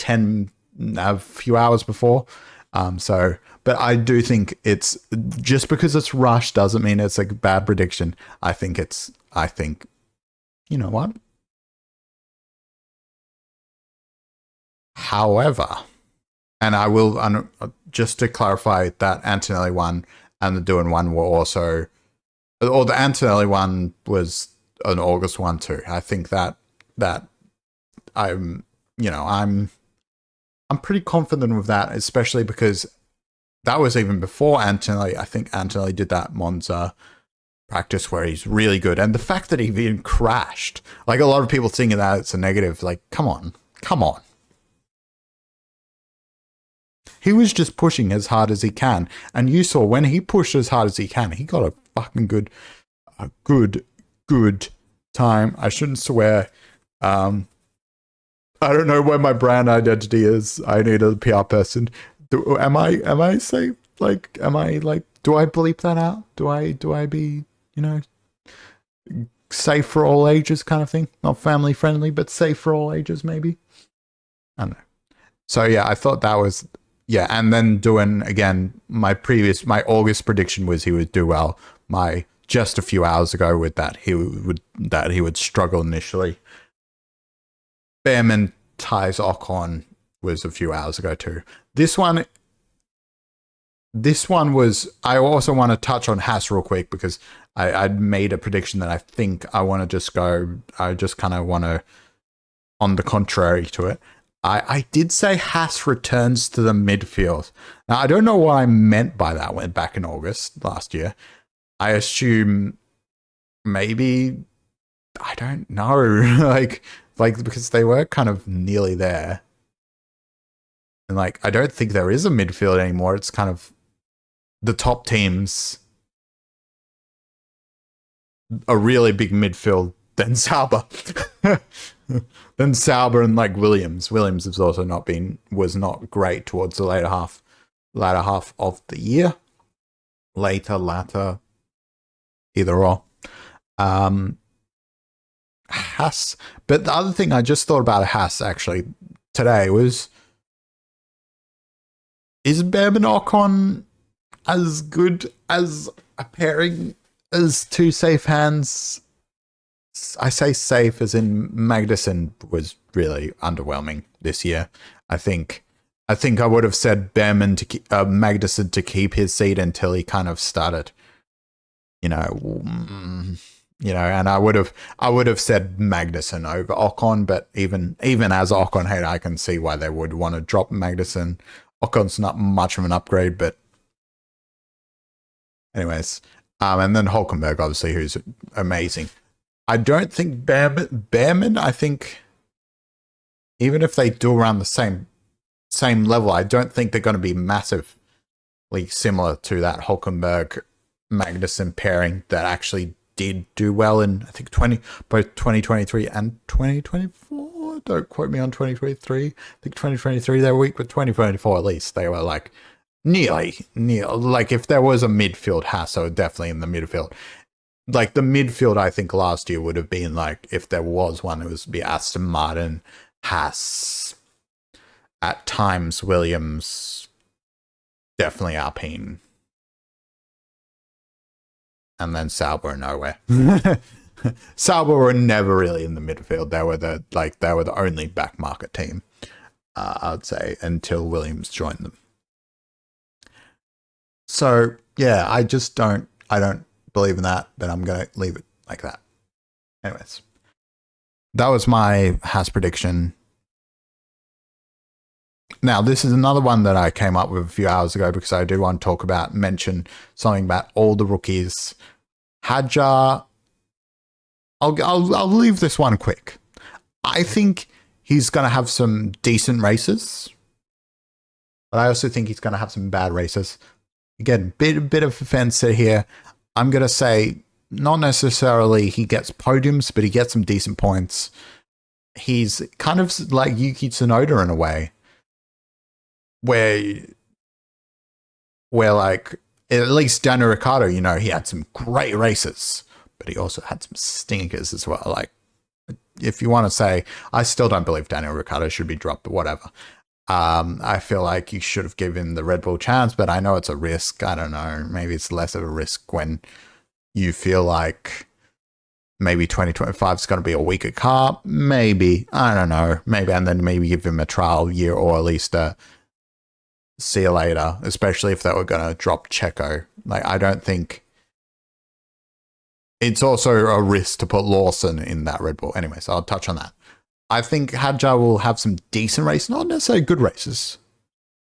a few hours before. But I do think it's just because it's rushed doesn't mean it's a bad prediction. I think you know what? However, and I will, just to clarify, that Antonelli one and the Doohan one were also, or the Antonelli one was an August one too. I think that I'm pretty confident with that, especially because that was even before Antonelli. I think Antonelli did that Monza practice where he's really good. And the fact that he even crashed, like a lot of people thinking that it's a negative, like, come on. He was just pushing as hard as he can. And you saw when he pushed as hard as he can, he got a fucking good time. I shouldn't swear. I don't know where my brand identity is. I need a PR person. Am I safe? Like, am I like, do I bleep that out? Do I be, safe for all ages kind of thing? Not family friendly, but safe for all ages, maybe? I don't know. So yeah, I thought that was, yeah. And then doing again, my August prediction was he would do well. Just a few hours ago with that, he would struggle initially. Behrman ties Ocon was a few hours ago too. This one was, I also want to touch on Haas real quick because I'd made a prediction that I think I want to just go, I just kind of want to, on the contrary to it. I did say Haas returns to the midfield. Now, I don't know what I meant by that when back in August last year. I assume maybe, I don't know, like because they were kind of nearly there. And like, I don't think there is a midfield anymore. It's kind of the top teams, a really big midfield, then Sauber. Then Sauber and like Williams. Williams has also was not great towards the latter half of the year. Latter, either or. Haas. But the other thing I just thought about Haas actually today was, is Behrman Ocon as good as a pairing as two safe hands? I say safe as in Magnussen was really underwhelming this year. I think I would have said Behrman to Magnussen to keep his seat until he kind of started, and I would have said Magnussen over Ocon, but even as Ocon hater, I can see why they would want to drop Magnussen. Ocon's not much of an upgrade, but anyways, and then Hülkenberg, obviously, who's amazing. I don't think Behrman, I think even if they do around the same level, I don't think they're going to be massively similar to that Hülkenberg Magnussen pairing that actually did do well in, I think, both 2023 and 2024. Don't quote me on 2023. I think 2023 they were weak, but 2024 at least they were like nearly. Like if there was a midfield Haas, so definitely in the midfield. Like the midfield, I think last year would have been like, if there was one, it would be Aston Martin, Haas, at times Williams, definitely Alpine, and then Sauber are nowhere. Sauber were never really in the midfield. They were the only back market team, I'd say, until Williams joined them. So yeah, I don't believe in that, then I'm going to leave it like that. Anyways, that was my Haas prediction. Now, this is another one that I came up with a few hours ago because I did want to mention something about all the rookies. Hadjar, I'll leave this one quick. I think he's going to have some decent races, but I also think he's going to have some bad races. Again, bit of a fence here. I'm going to say not necessarily he gets podiums, but he gets some decent points. He's kind of like Yuki Tsunoda in a way, where like, at least Daniel Ricciardo, he had some great races, but he also had some stinkers as well. Like, if you want to say, I still don't believe Daniel Ricciardo should be dropped, but whatever. I feel like you should have given the Red Bull chance, but I know it's a risk. I don't know. Maybe it's less of a risk when you feel like maybe 2025 is going to be a weaker car. Maybe. I don't know. Maybe. And then maybe give him a trial year or at least a see you later, especially if they were going to drop Checo. Like, I don't think it's also a risk to put Lawson in that Red Bull. Anyways, I'll touch on that. I think Hadjar will have some decent races, not necessarily good races,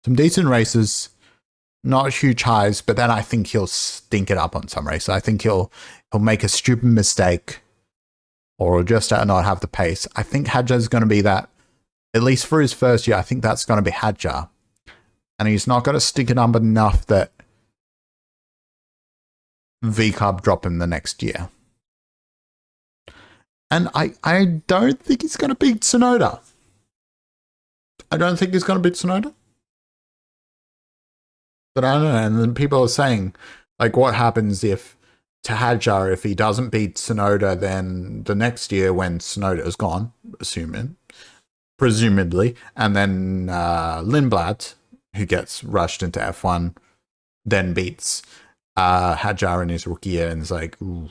some decent races, not huge highs, but then I think he'll stink it up on some races. I think he'll make a stupid mistake, or just not have the pace. I think Hadjar's going to be that, at least for his first year. I think that's going to be Hadjar, and he's not going to stink it up enough that V-Carb drop him the next year. And I don't think he's going to beat Tsunoda. I don't think he's going to beat Tsunoda. But I don't know. And then people are saying, like, what happens if to Hadjar, if he doesn't beat Tsunoda, then the next year when Tsunoda is gone, presumably, and then Lindblad, who gets rushed into F1, then beats Hadjar in his rookie year, and it's like, ooh.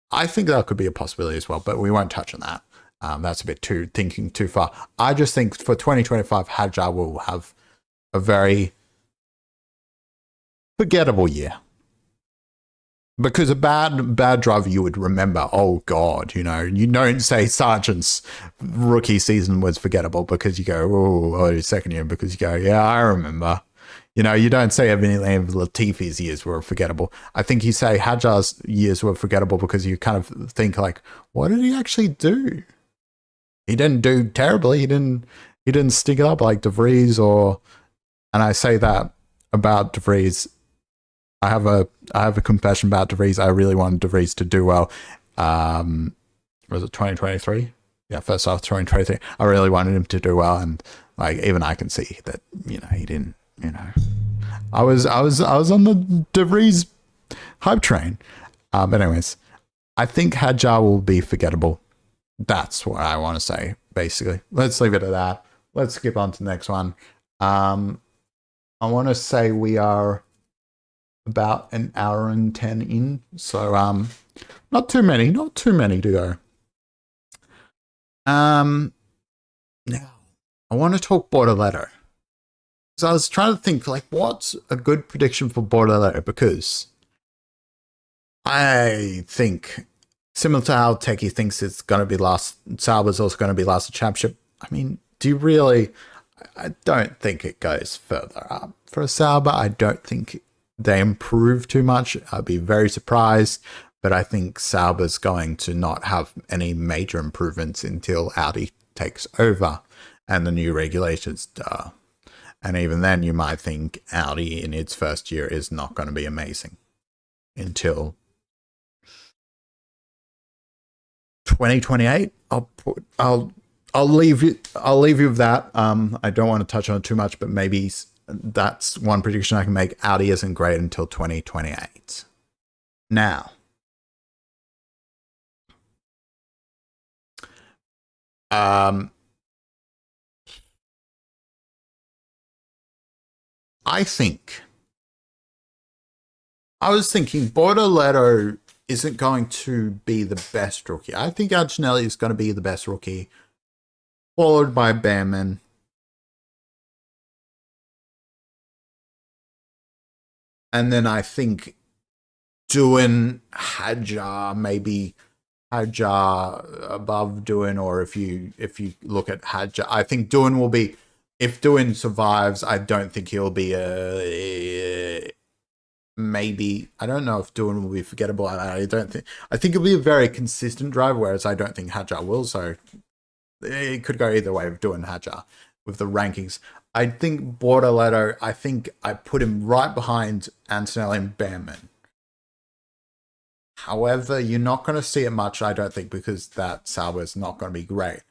I think that could be a possibility as well, but we won't touch on that. That's a bit thinking too far. I just think for 2025, Hadjar will have a very forgettable year. Because a bad driver you would remember, oh God, you don't say Sargent's rookie season was forgettable because you go, oh, his second year, because you go, yeah, I remember. You don't say any of Latifi's years were forgettable. I think you say Hadjar's years were forgettable because you kind of think like, what did he actually do? He didn't do terribly. He didn't stick it up like De Vries and I say that about De Vries. I have a confession about De Vries. I really wanted De Vries to do well. Was it 2023? Yeah, first half 2023. I really wanted him to do well, and like even I can see that he didn't. I was on the De Vries hype train. But anyways, I think Hadjar will be forgettable. That's what I want to say, basically. Let's leave it at that. Let's skip on to the next one. I want to say we are about an hour and 10 in. So not too many to go. Now I want to talk Bortoleto. So I was trying to think, like, what's a good prediction for Bortoleto? Because I think, similar to how Techie thinks it's going to be last, Sauber's also going to be last championship. I mean, do you really? I don't think it goes further up. For a Sauber, I don't think they improve too much. I'd be very surprised. But I think Sauber's going to not have any major improvements until Audi takes over and the new regulations and even then, you might think Audi in its first year is not going to be amazing until 2028. I'll leave you with that. I don't want to touch on it too much, but maybe that's one prediction I can make. Audi isn't great until 2028. Now, I was thinking Bortoleto isn't going to be the best rookie. I think Antonelli is going to be the best rookie, followed by Behrman. And then I think Doohan, Hadjar, maybe Hadjar above Doohan, or if you look at Hadjar, I think Doohan will be, if Doohan survives, I don't think he'll be maybe, I don't know if Doohan will be forgettable. I think he'll be a very consistent driver, whereas I don't think Hadjar will, so it could go either way with Doohan and Hadjar with the rankings. I think Bortoleto, I think I put him right behind Antonelli and Behrman. However, you're not going to see it much, I don't think, because that Sauber is not going to be great.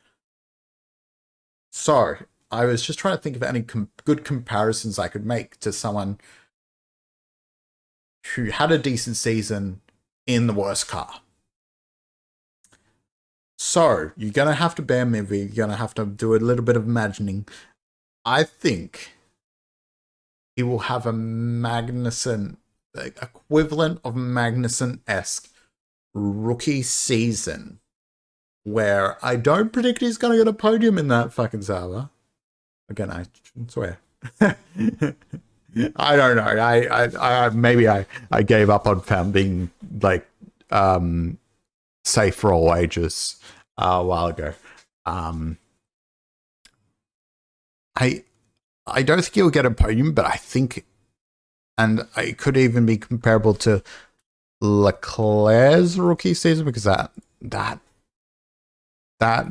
So, I was just trying to think of any good comparisons I could make to someone who had a decent season in the worst car. So, you're going to have to bear me, you're going to have to do a little bit of imagining. I think he will have a Magnussen, equivalent of Magnussen-esque rookie season, where I don't predict he's going to get a podium in that fucking Sauber. Again, I swear. I don't know. I maybe I gave up on Pam being like safe for all ages a while ago. I don't think he'll get a podium, but I think And it could even be comparable to Leclerc's rookie season, because that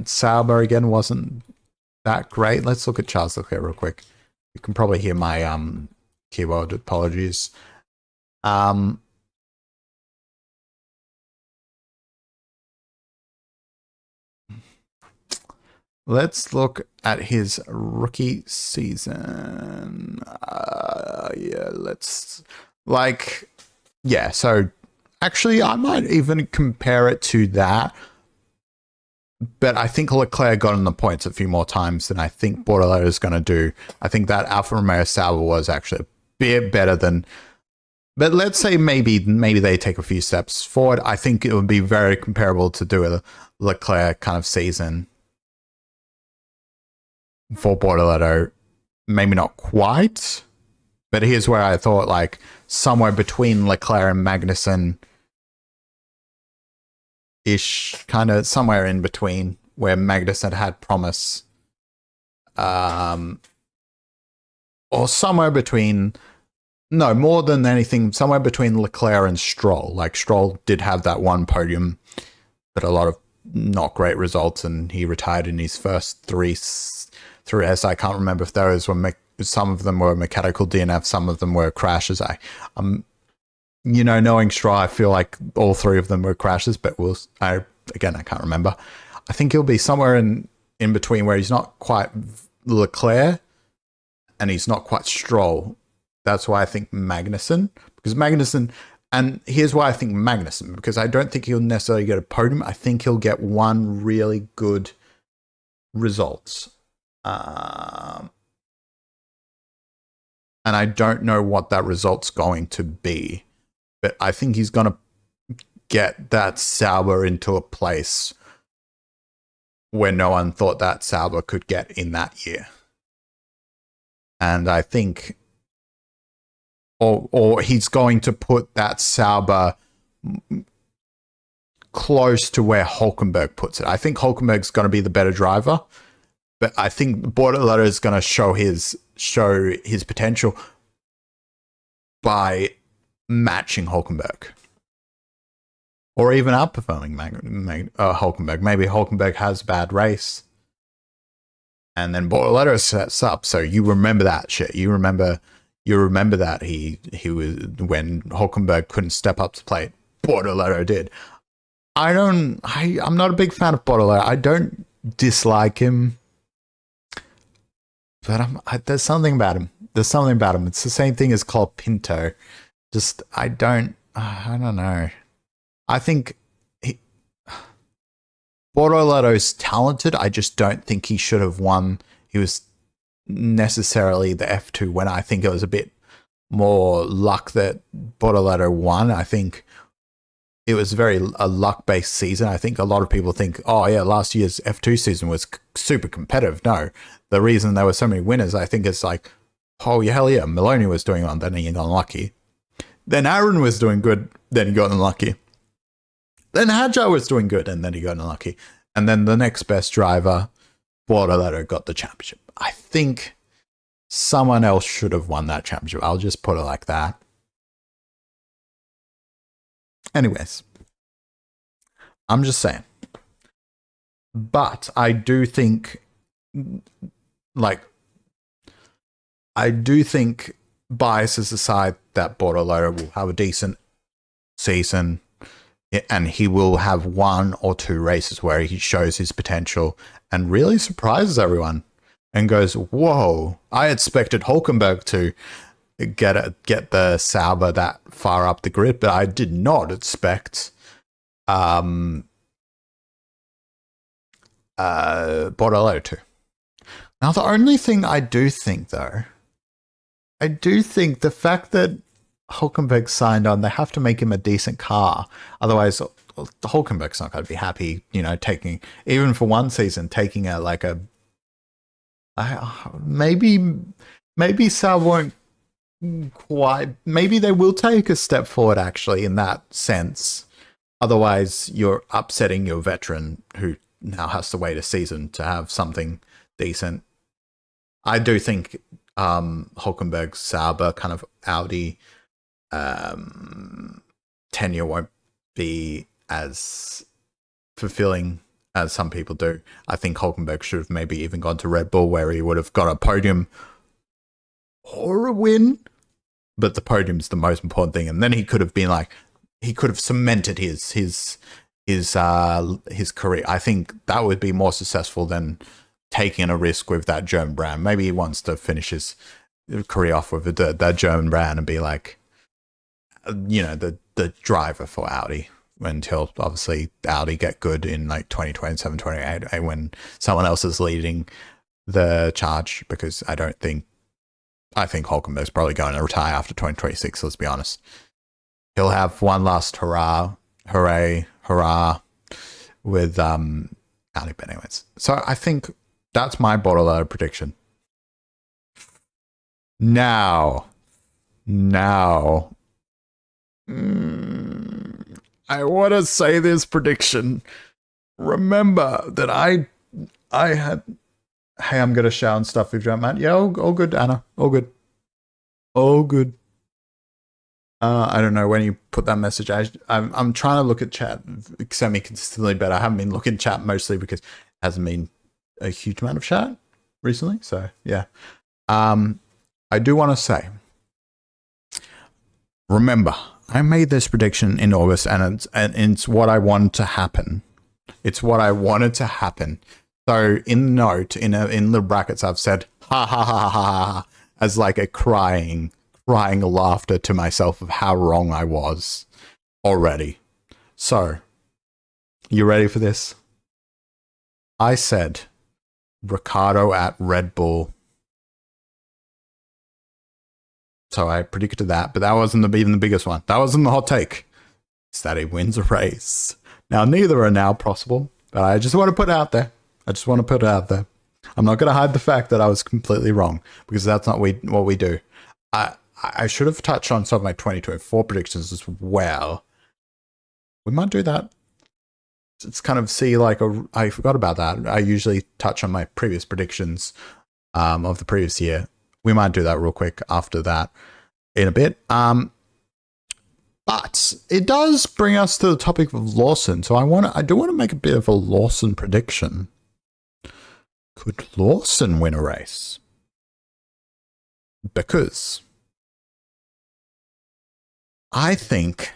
Sauber again wasn't that great. Let's look at Charles Leclerc real quick. You can probably hear my keyboard. Apologies. Let's look at his rookie season. So actually, I might even compare it to that. But I think Leclerc got in the points a few more times than I think Bortoleto is going to do. I think that Alfa Romeo Sauber was actually a bit better than. But let's say maybe they take a few steps forward. I think it would be very comparable to do a Leclerc kind of season for Bortoleto. Maybe not quite, but here's where I thought, like, somewhere between Leclerc and Magnussen ish, kind of somewhere in between, where Magnussen had promise, or somewhere between. No, more than anything, somewhere between Leclerc and Stroll. Like, Stroll did have that one podium, but a lot of not great results, and he retired in his first three S. I can't remember if those were some of them were mechanical DNF, some of them were crashes. Knowing Stroll, I feel like all three of them were crashes, but I can't remember. I think he'll be somewhere in between, where he's not quite Leclerc and he's not quite Stroll. That's why I think Magnussen, and here's why I think Magnussen, because I don't think he'll necessarily get a podium. I think he'll get one really good result. And I don't know what that result's going to be, but I think he's going to get that Sauber into a place where no one thought that Sauber could get in that year. And I think, or he's going to put that Sauber close to where Hülkenberg puts it. I think Hülkenberg's going to be the better driver, but I think Bortoleto is going to show his potential by matching Hülkenberg, or even outperforming Hülkenberg. Maybe Hülkenberg has a bad race, and then Bortoleto sets up. So you remember that shit. You remember that he was, when Hülkenberg couldn't step up to plate, Bortoleto did. I'm not a big fan of Bortoleto. I don't dislike him, but there's something about him. It's the same thing as Colapinto. Just, I don't know. I think Bortoleto's talented. I just don't think he should have won. He was necessarily the F2 winner. I think it was a bit more luck that Bortoleto won. I think it was a luck-based season. I think a lot of people think, oh yeah, last year's F2 season was super competitive. No, the reason there were so many winners, I think, is like, oh yeah, hell yeah, Maloney was doing well, then he got unlucky. Then Aaron was doing good, then he got unlucky. Then Hadjar was doing good, and then he got unlucky. And then the next best driver, Bortoleto, got the championship. I think someone else should have won that championship. I'll just put it like that. Anyways, I'm just saying. But I do think, biases aside, that Bortoleto will have a decent season, and he will have one or two races where he shows his potential and really surprises everyone and goes, whoa, I expected Hülkenberg to get the Sauber that far up the grid, but I did not expect Bortoleto to. Now, the only thing I do think, though, the fact that Hülkenberg signed on, they have to make him a decent car. Otherwise, Hülkenberg's not going to be happy, taking, even for one season, taking maybe Sauber won't quite, maybe they will take a step forward, actually, in that sense. Otherwise, you're upsetting your veteran who now has to wait a season to have something decent. I do think Hülkenberg's Sauber kind of Audi tenure won't be as fulfilling as some people do. I think Hulkenberg should have maybe even gone to Red Bull, where he would have got a podium or a win, but the podium's the most important thing. And then he could have been like, he could have cemented his career. I think that would be more successful than taking a risk with that German brand. Maybe he wants to finish his career off with that German brand and be like, the driver for Audi until obviously Audi get good in like 2027, 28, when someone else is leading the charge, because I think Hulkenberg's probably going to retire after 2026, let's be honest. He'll have one last hurrah with Audi, but anyways. So I think that's my borderline prediction. Now, I want to say this prediction. Remember that I had. Hey, I'm gonna shout and stuff if you don't mind. Yeah, all good, Anna. All good. I don't know when you put that message. I'm trying to look at chat semi-consistently, but I haven't been looking at chat mostly because it hasn't been a huge amount of chat recently. So yeah. I do want to say, remember, I made this prediction in August, and it's what I wanted to happen. It's what I wanted to happen. So in the note, in the brackets, I've said ha ha ha ha ha as like a crying laughter to myself of how wrong I was already. So, you ready for this? I said Ricciardo at Red Bull. So I predicted that, but that wasn't even the biggest one. That wasn't the hot take. It's that he wins a race. Now, neither are now possible, but I just want to put it out there. I'm not going to hide the fact that I was completely wrong, because that's not what we do. I should have touched on some of my 2024 predictions as well. We might do that. It's kind of I forgot about that. I usually touch on my previous predictions of the previous year. We might do that real quick after that in a bit. But it does bring us to the topic of Lawson. So I do want to make a bit of a Lawson prediction. Could Lawson win a race? Because I think,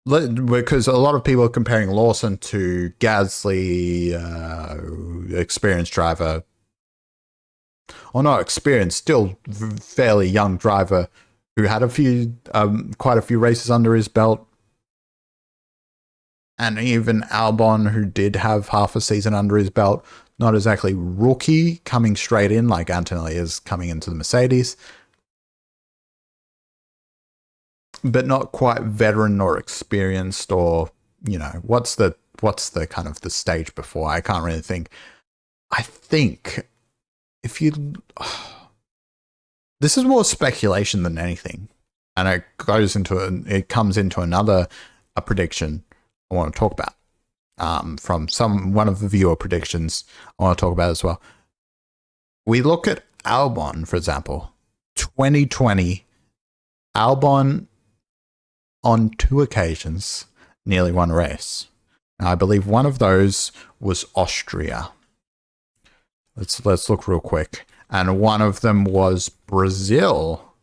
because a lot of people are comparing Lawson to Gasly, experienced driver. Or not experienced, still fairly young driver who had quite a few races under his belt. And even Albon, who did have half a season under his belt, not exactly rookie coming straight in like Antonelli is coming into the Mercedes, but not quite veteran or experienced, or what's the kind of the stage before? I can't really think. I think this is more speculation than anything, and it comes into another prediction I want to talk about from one of the viewer predictions I want to talk about as well. We look at Albon, for example. 2020, Albon on 2 occasions nearly won a race. Now, I believe one of those was Austria. Let's look real quick. And one of them was Brazil.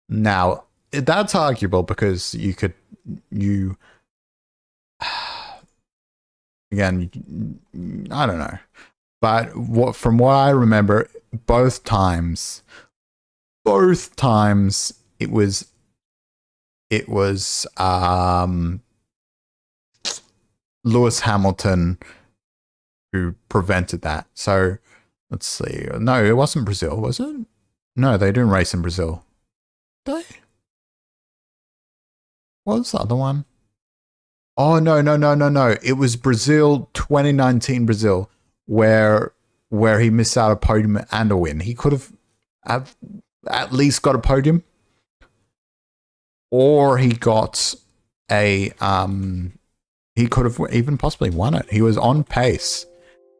Now, that's arguable because again, I don't know. But from what I remember, both times it was Lewis Hamilton who prevented that. So let's see. No, it wasn't Brazil, was it? No, they didn't race in Brazil. Did they? What was the other one? Oh, no. It was Brazil, 2019 Brazil, where he missed out a podium and a win. He could have at least got a podium. Or he got he could have even possibly won it. He was on pace.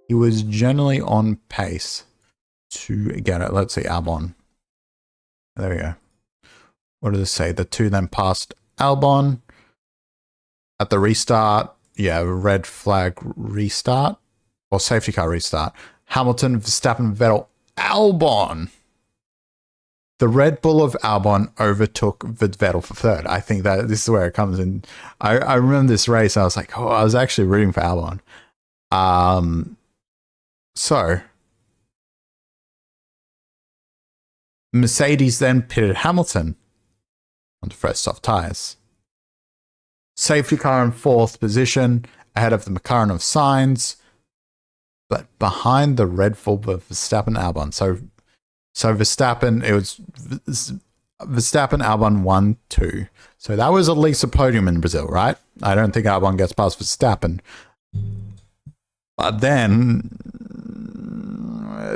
He was generally on pace to get it. Let's see, Albon. There we go. what does it say? The two then passed Albon at the restart. Yeah, red flag restart or safety car restart. Hamilton, Verstappen, Vettel, Albon. The Red Bull of Albon overtook Vettel for third. I think that this is where it comes in. I remember this race. I was like, oh, I was actually rooting for Albon. So Mercedes then pitted Hamilton on the fresh soft tires. Safety car in fourth position ahead of the McLaren of Sainz, but behind the Red Bull of Verstappen Albon. So Verstappen, it was Verstappen, Albon 1-2. So that was at least a podium in Brazil, right? I don't think Albon gets past Verstappen. But then,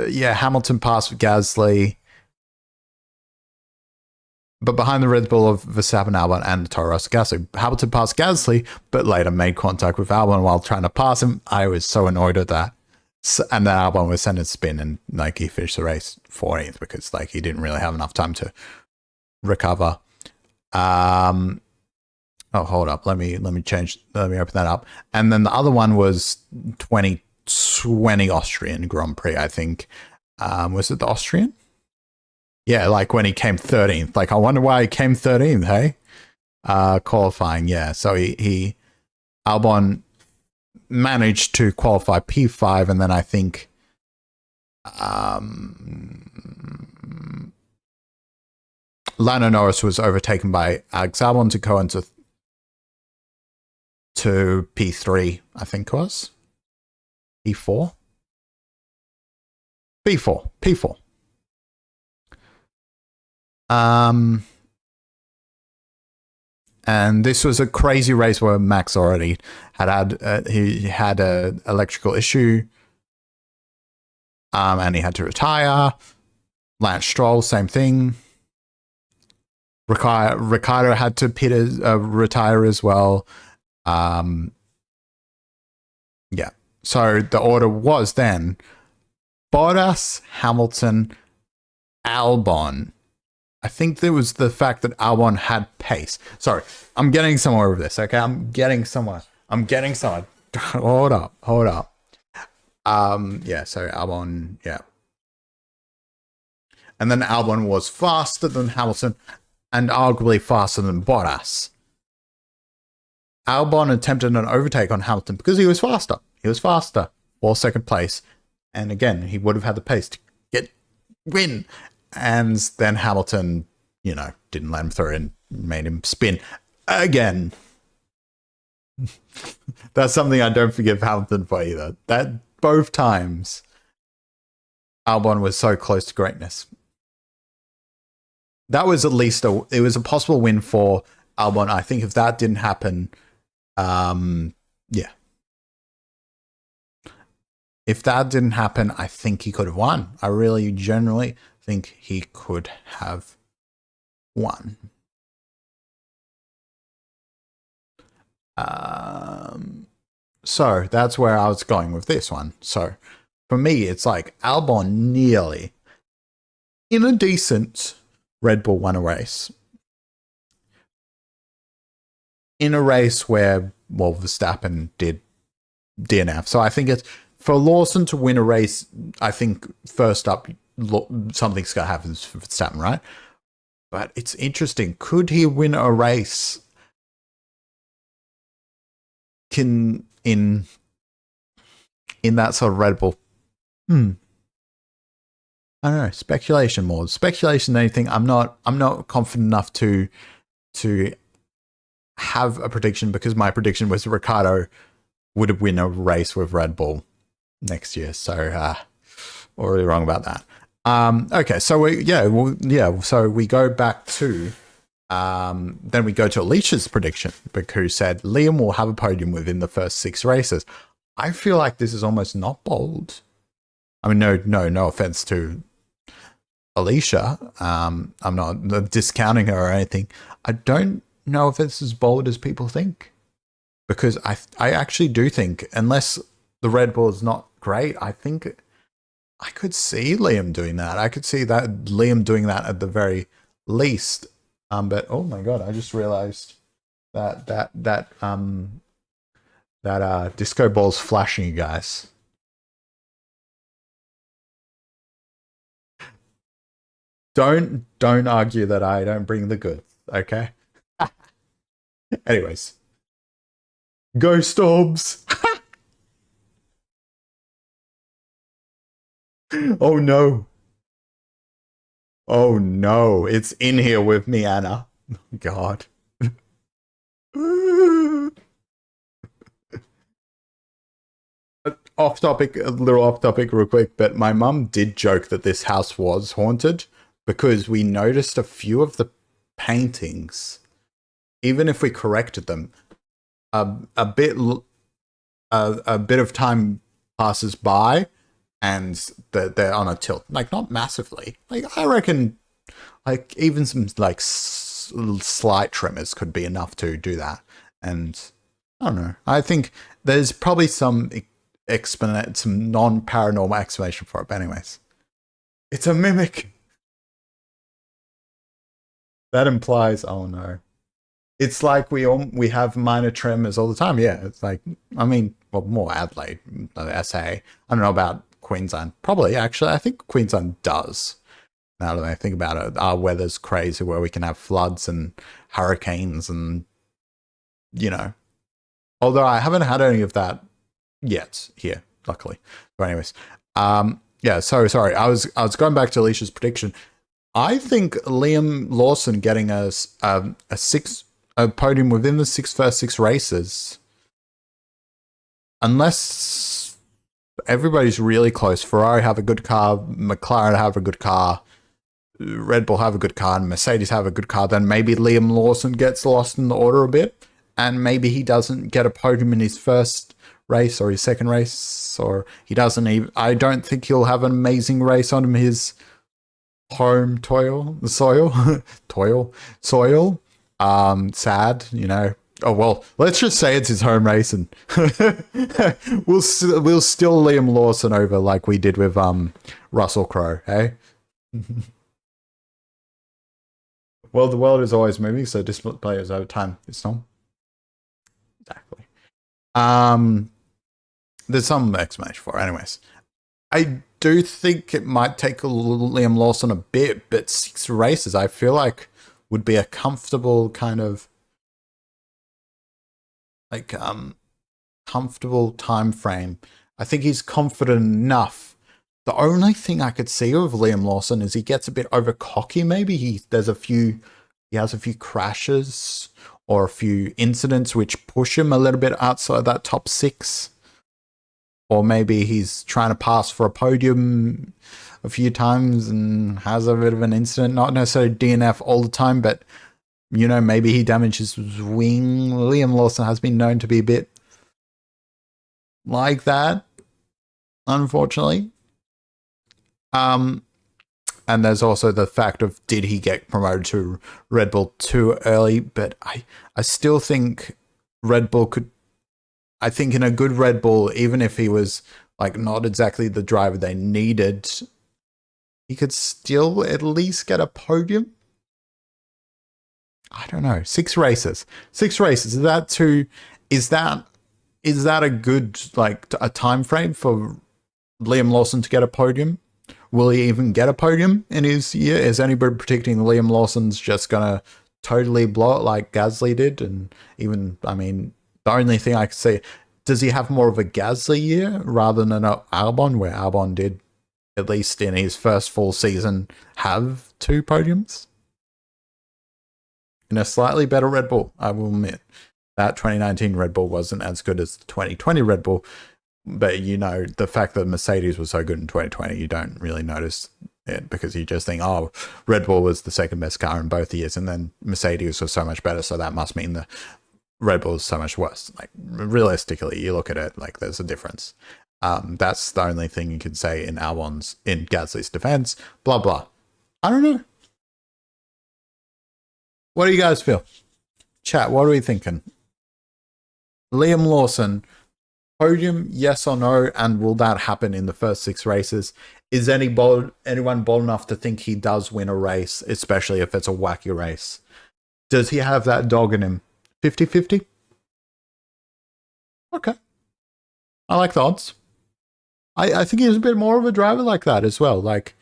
yeah, Hamilton passed Gasly. But behind the Red Bull of Verstappen, Albon, and the Toro Rosso Gasly, Hamilton passed Gasly, but later made contact with Albon while trying to pass him. I was so annoyed at that. And then Albon was sent a spin, and like he finished the race 14th because like he didn't really have enough time to recover. Oh, hold up. Let me open that up. And then the other one was 2020 Austrian Grand Prix, I think. Was it the Austrian? Yeah, like when he came 13th. Like I wonder why he came 13th, hey? Qualifying, yeah. So he Albon managed to qualify P5, and then I think Lando Norris was overtaken by Alex Albon to go into P3, I think it was. P4? P4. And this was a crazy race where Max already he had an electrical issue, and he had to retire. Lance Stroll, same thing. Ricciardo had to retire as well. Yeah. So the order was then Bottas, Hamilton, Albon. I think there was the fact that Albon had pace. Sorry, I'm getting somewhere with this, okay? I'm getting somewhere. Hold up. Yeah, so Albon, yeah. And then Albon was faster than Hamilton and arguably faster than Bottas. Albon attempted an overtake on Hamilton because he was faster. For second place. And again, he would have had the pace to win. And then Hamilton, didn't let him through and made him spin again. That's something I don't forgive Hamilton for either. That both times Albon was so close to greatness. That was at least it was a possible win for Albon. I think if that didn't happen, yeah. If that didn't happen, I think he could have won. I really generally think he could have won. So that's where I was going with this one. So for me, it's like Albon nearly in a decent Red Bull won a race. In a race where, Verstappen did DNF. So I think it's for Lawson to win a race, I think first up, something's going to happen for Verstappen, right? But it's interesting. Could he win a race in that sort of Red Bull? I don't know. Speculation more. Speculation than anything. I'm not confident enough to have a prediction because my prediction was Ricciardo would win a race with Red Bull next year. So already wrong about that. Okay, so so we go back to then we go to Alicia's prediction, who said Liam will have a podium within the first 6 races. I feel like this is almost not bold. I mean, no offense to Alicia. I'm not discounting her or anything. I don't know if it's as bold as people think, because I actually do think, unless the Red Bull is not great, I think I could see Liam doing that. I could see that Liam doing that at the very least. But oh my god, I just realized that disco ball's flashing, you guys. Don't argue that I don't bring the goods, okay? Anyways, go Storms. Oh no. Oh no, it's in here with me, Anna. God. Off topic, a little off topic, real quick, but my mum did joke that this house was haunted because we noticed a few of the paintings, even if we corrected them, a bit a bit of time passes by and they're on a tilt, like not massively. Like I reckon, like even some like slight tremors could be enough to do that. And I don't know. I think there's probably some some non-paranormal explanation for it. But anyways, it's a mimic. That implies, oh no. It's like we have minor tremors all the time. Yeah, it's like, I mean, well, more Adelaide, SA. I don't know about Queensland. Probably, actually, I think Queensland does. Now that I think about it, our weather's crazy where we can have floods and hurricanes and, you know. Although I haven't had any of that yet here, luckily. But anyways, yeah. So sorry, I was going back to Alicia's prediction. I think Liam Lawson getting a podium within the first six races, unless everybody's really close. Ferrari have a good car, McLaren have a good car, Red Bull have a good car, and Mercedes have a good car. Then maybe Liam Lawson gets lost in the order a bit, and maybe he doesn't get a podium in his first race or his second race, or he doesn't even. I don't think he'll have an amazing race on his home soil. Sad, you know. Oh well, let's just say it's his home race, and we'll still Liam Lawson over like we did with Russell Crowe, hey. Well, the world is always moving, so display is over time. It's not exactly. There's some explanation for it. Anyways, I do think it might take Liam Lawson a bit, but 6 races I feel like would be a comfortable kind of like comfortable time frame. I think he's confident enough. The only thing I could see with Liam Lawson is he gets a bit over cocky. Maybe he has a few crashes or a few incidents which push him a little bit outside that top 6. Or maybe he's trying to pass for a podium a few times and has a bit of an incident. Not necessarily DNF all the time, but, you know, maybe he damages his wing. Liam Lawson has been known to be a bit like that, unfortunately. And there's also the fact of, did he get promoted to Red Bull too early? But I still think Red Bull could. I think in a good Red Bull, even if he was like not exactly the driver they needed, he could still at least get a podium. I don't know. 6 races. 6 races. Is that too? Is that a good like a time frame for Liam Lawson to get a podium? Will he even get a podium in his year? Is anybody predicting Liam Lawson's just gonna totally blow it like Gasly did? And even, I mean, the only thing I could say, does he have more of a Gasly year rather than an Albon, where Albon did, at least in his first full season, have 2 podiums? In a slightly better Red Bull, I will admit. That 2019 Red Bull wasn't as good as the 2020 Red Bull, but you know, the fact that Mercedes was so good in 2020, you don't really notice it because you just think, oh, Red Bull was the second best car in both years, and then Mercedes was so much better, so that must mean the Red Bull is so much worse. Like, realistically, you look at it, like, there's a difference. That's the only thing you can say in Gasly's defense. Blah blah. I don't know. What do you guys feel? Chat. What are we thinking? Liam Lawson, podium, yes or no? And will that happen in the first 6 races? Is anyone bold enough to think he does win a race, especially if it's a wacky race? Does he have that dog in him? 50-50? Okay. I like the odds. I think he's a bit more of a driver like that as well. Like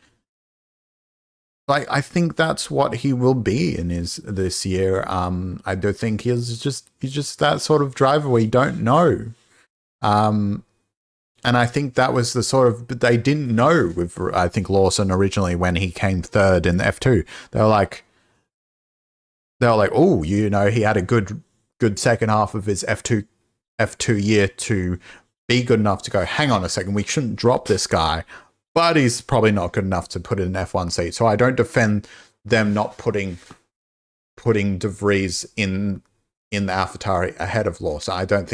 I think that's what he will be in his this year. I do think he's just that sort of driver where you don't know. And I think that was the sort of, but they didn't know with, I think, Lawson originally when he came third in the F2. They were like, oh, you know, he had a good second half of his F2 year to be good enough to go, hang on a second, we shouldn't drop this guy, but he's probably not good enough to put in an F1 seat. So I don't defend them not putting De Vries in the AlphaTauri ahead of Lawson. I don't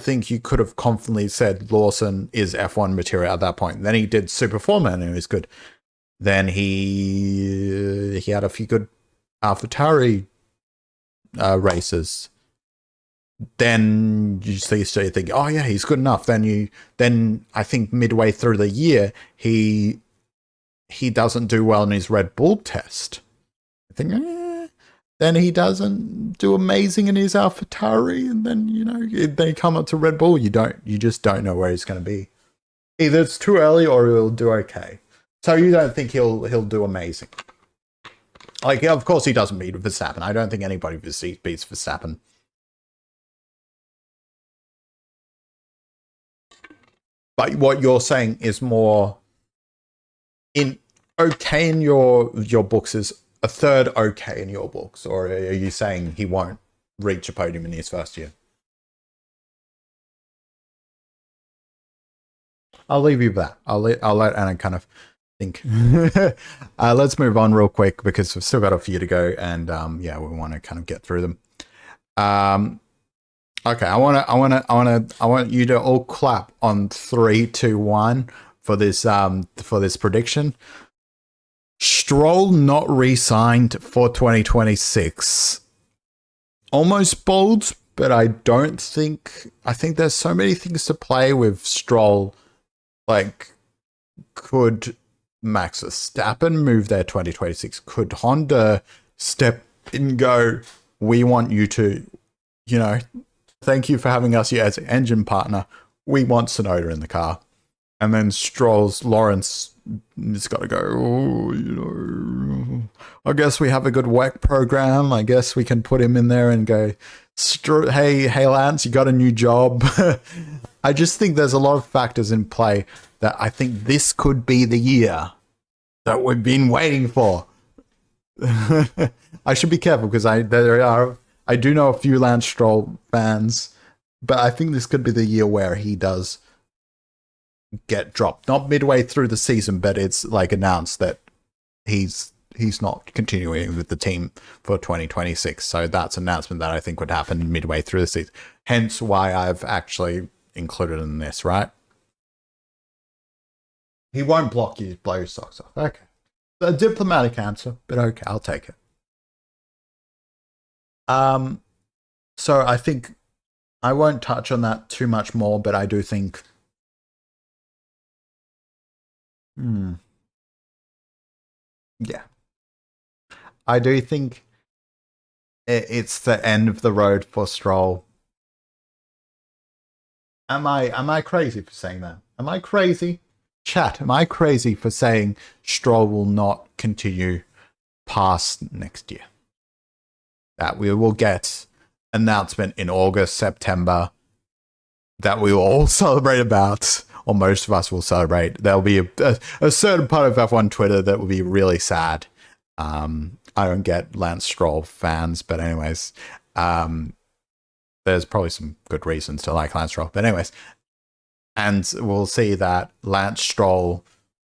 think you could have confidently said Lawson is F1 material at that point. Then he did Superforma and he was good. Then he had a few good AlphaTauri races. Then you think, oh yeah, he's good enough. Then I think midway through the year he doesn't do well in his Red Bull test. I think, then he doesn't do amazing in his AlphaTauri, and then they come up to Red Bull. You just don't know where he's going to be. Either it's too early or he'll do okay. So you don't think he'll do amazing? Like, of course he doesn't beat Verstappen. I don't think anybody beats Verstappen. But what you're saying is more okay in your books is a third okay in your books, or are you saying he won't reach a podium in his first year? I'll leave you with that. I'll let Anna kind of think. Let's move on real quick because we've still got a few to go, and yeah, we want to kind of get through them. Okay, I want you to all clap on 3, 2, 1 for this prediction. Stroll not re-signed for 2026. Almost bold, but I think there's so many things to play with Stroll. Like, could Max Verstappen move there 2026? Could Honda step in and go, we want you to, thank you for having us here as an engine partner. We want Tsunoda in the car. And then Lawrence has got to go, I guess we have a good WEC program. I guess we can put him in there and go, hey, Lance, you got a new job. I just think there's a lot of factors in play that I think this could be the year that we've been waiting for. I should be careful because I do know a few Lance Stroll fans, but I think this could be the year where he does get dropped. Not midway through the season, but it's like announced that he's not continuing with the team for 2026. So that's an announcement that I think would happen midway through the season. Hence why I've actually included in this, right? He won't blow your socks off. Okay. A diplomatic answer, but okay, I'll take it. So I think I won't touch on that too much more, but I do think yeah. I do think it's the end of the road for Stroll. Am I crazy for saying that? Am I crazy? Chat, am I crazy for saying Stroll will not continue past next year? That we will get announcement in August, September that we will all celebrate about, or most of us will celebrate. There'll be a certain part of F1 Twitter that will be really sad. I don't get Lance Stroll fans, but anyways, there's probably some good reasons to like Lance Stroll. But anyways, and we'll see that Lance Stroll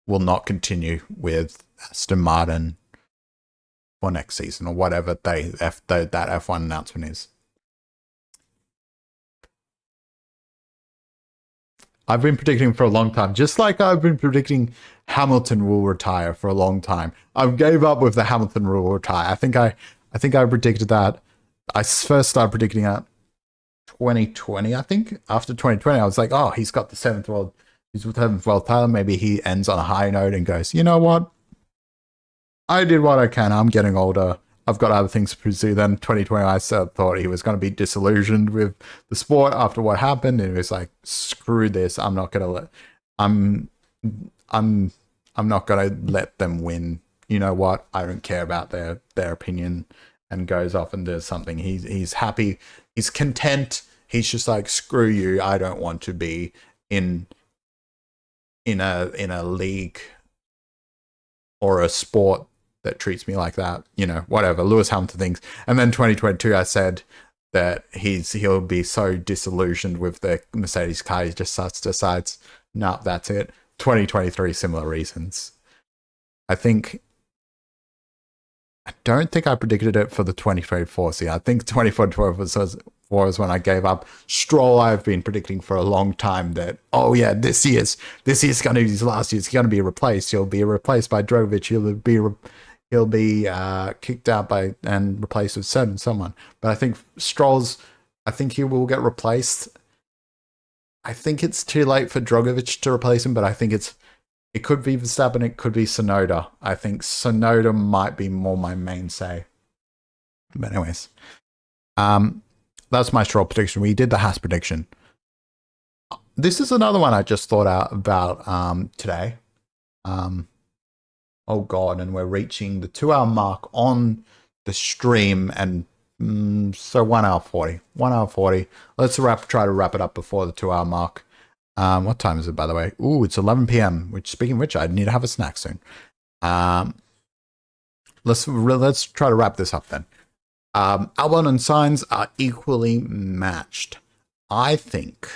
will not continue with Aston Martin for next season or whatever that F1 announcement is. I've been predicting for a long time, just like I've been predicting Hamilton will retire for a long time. I gave up with the Hamilton will retire. I think I predicted that. I first started predicting that 2020, I think. After 2020, I was like, oh, he's got the seventh world title. Maybe he ends on a high note and goes, you know what? I did what I can. I'm getting older. I've got other things to pursue. Then 2020, I thought he was going to be disillusioned with the sport after what happened, and he was like, "Screw this! I'm not going to let. I'm, I'm, I'm not going to let them win. You know what? I don't care about their opinion." And goes off and does something. He's happy. He's content. He's just like, "Screw you! I don't want to be in in a league or a sport that treats me like that, whatever." Lewis Hamilton thinks. And then 2022, I said that he'll be so disillusioned with the Mercedes car, he just decides, nah, that's it. 2023, similar reasons. I don't think I predicted it for the 2024 season. I think 2024 was when I gave up. Stroll, I've been predicting for a long time that, oh yeah, this year's going to be his last year. He's going to be replaced. He'll be replaced by Drogovic. He'll be kicked out by and replaced with someone. But I think I think he will get replaced. I think it's too late for Drogovic to replace him, but I think it could be Verstappen, it could be Tsunoda. I think Tsunoda might be more my main say. But anyways, that's my Stroll prediction. We did the Haas prediction. This is another one I just thought out about today. Oh god, and we're reaching the 2 hour mark on the stream, and so 1 hour 40. 1 hour 40. Let's try to wrap it up before the 2 hour mark. What time is it, by the way? Ooh, it's 11 p.m. Which, speaking of which, I need to have a snack soon. Let's try to wrap this up then. Albon and Sainz are equally matched. I think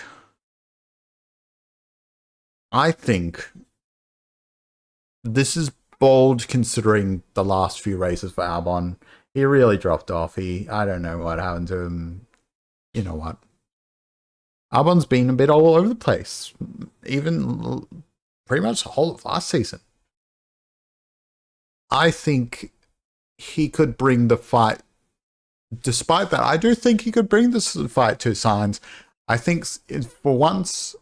this is bold considering the last few races for Albon. He really dropped off. I don't know what happened to him. You know what? Albon's been a bit all over the place, even pretty much the whole of last season. I think he could bring the fight. Despite that, I do think he could bring this fight to Sainz. I think for once,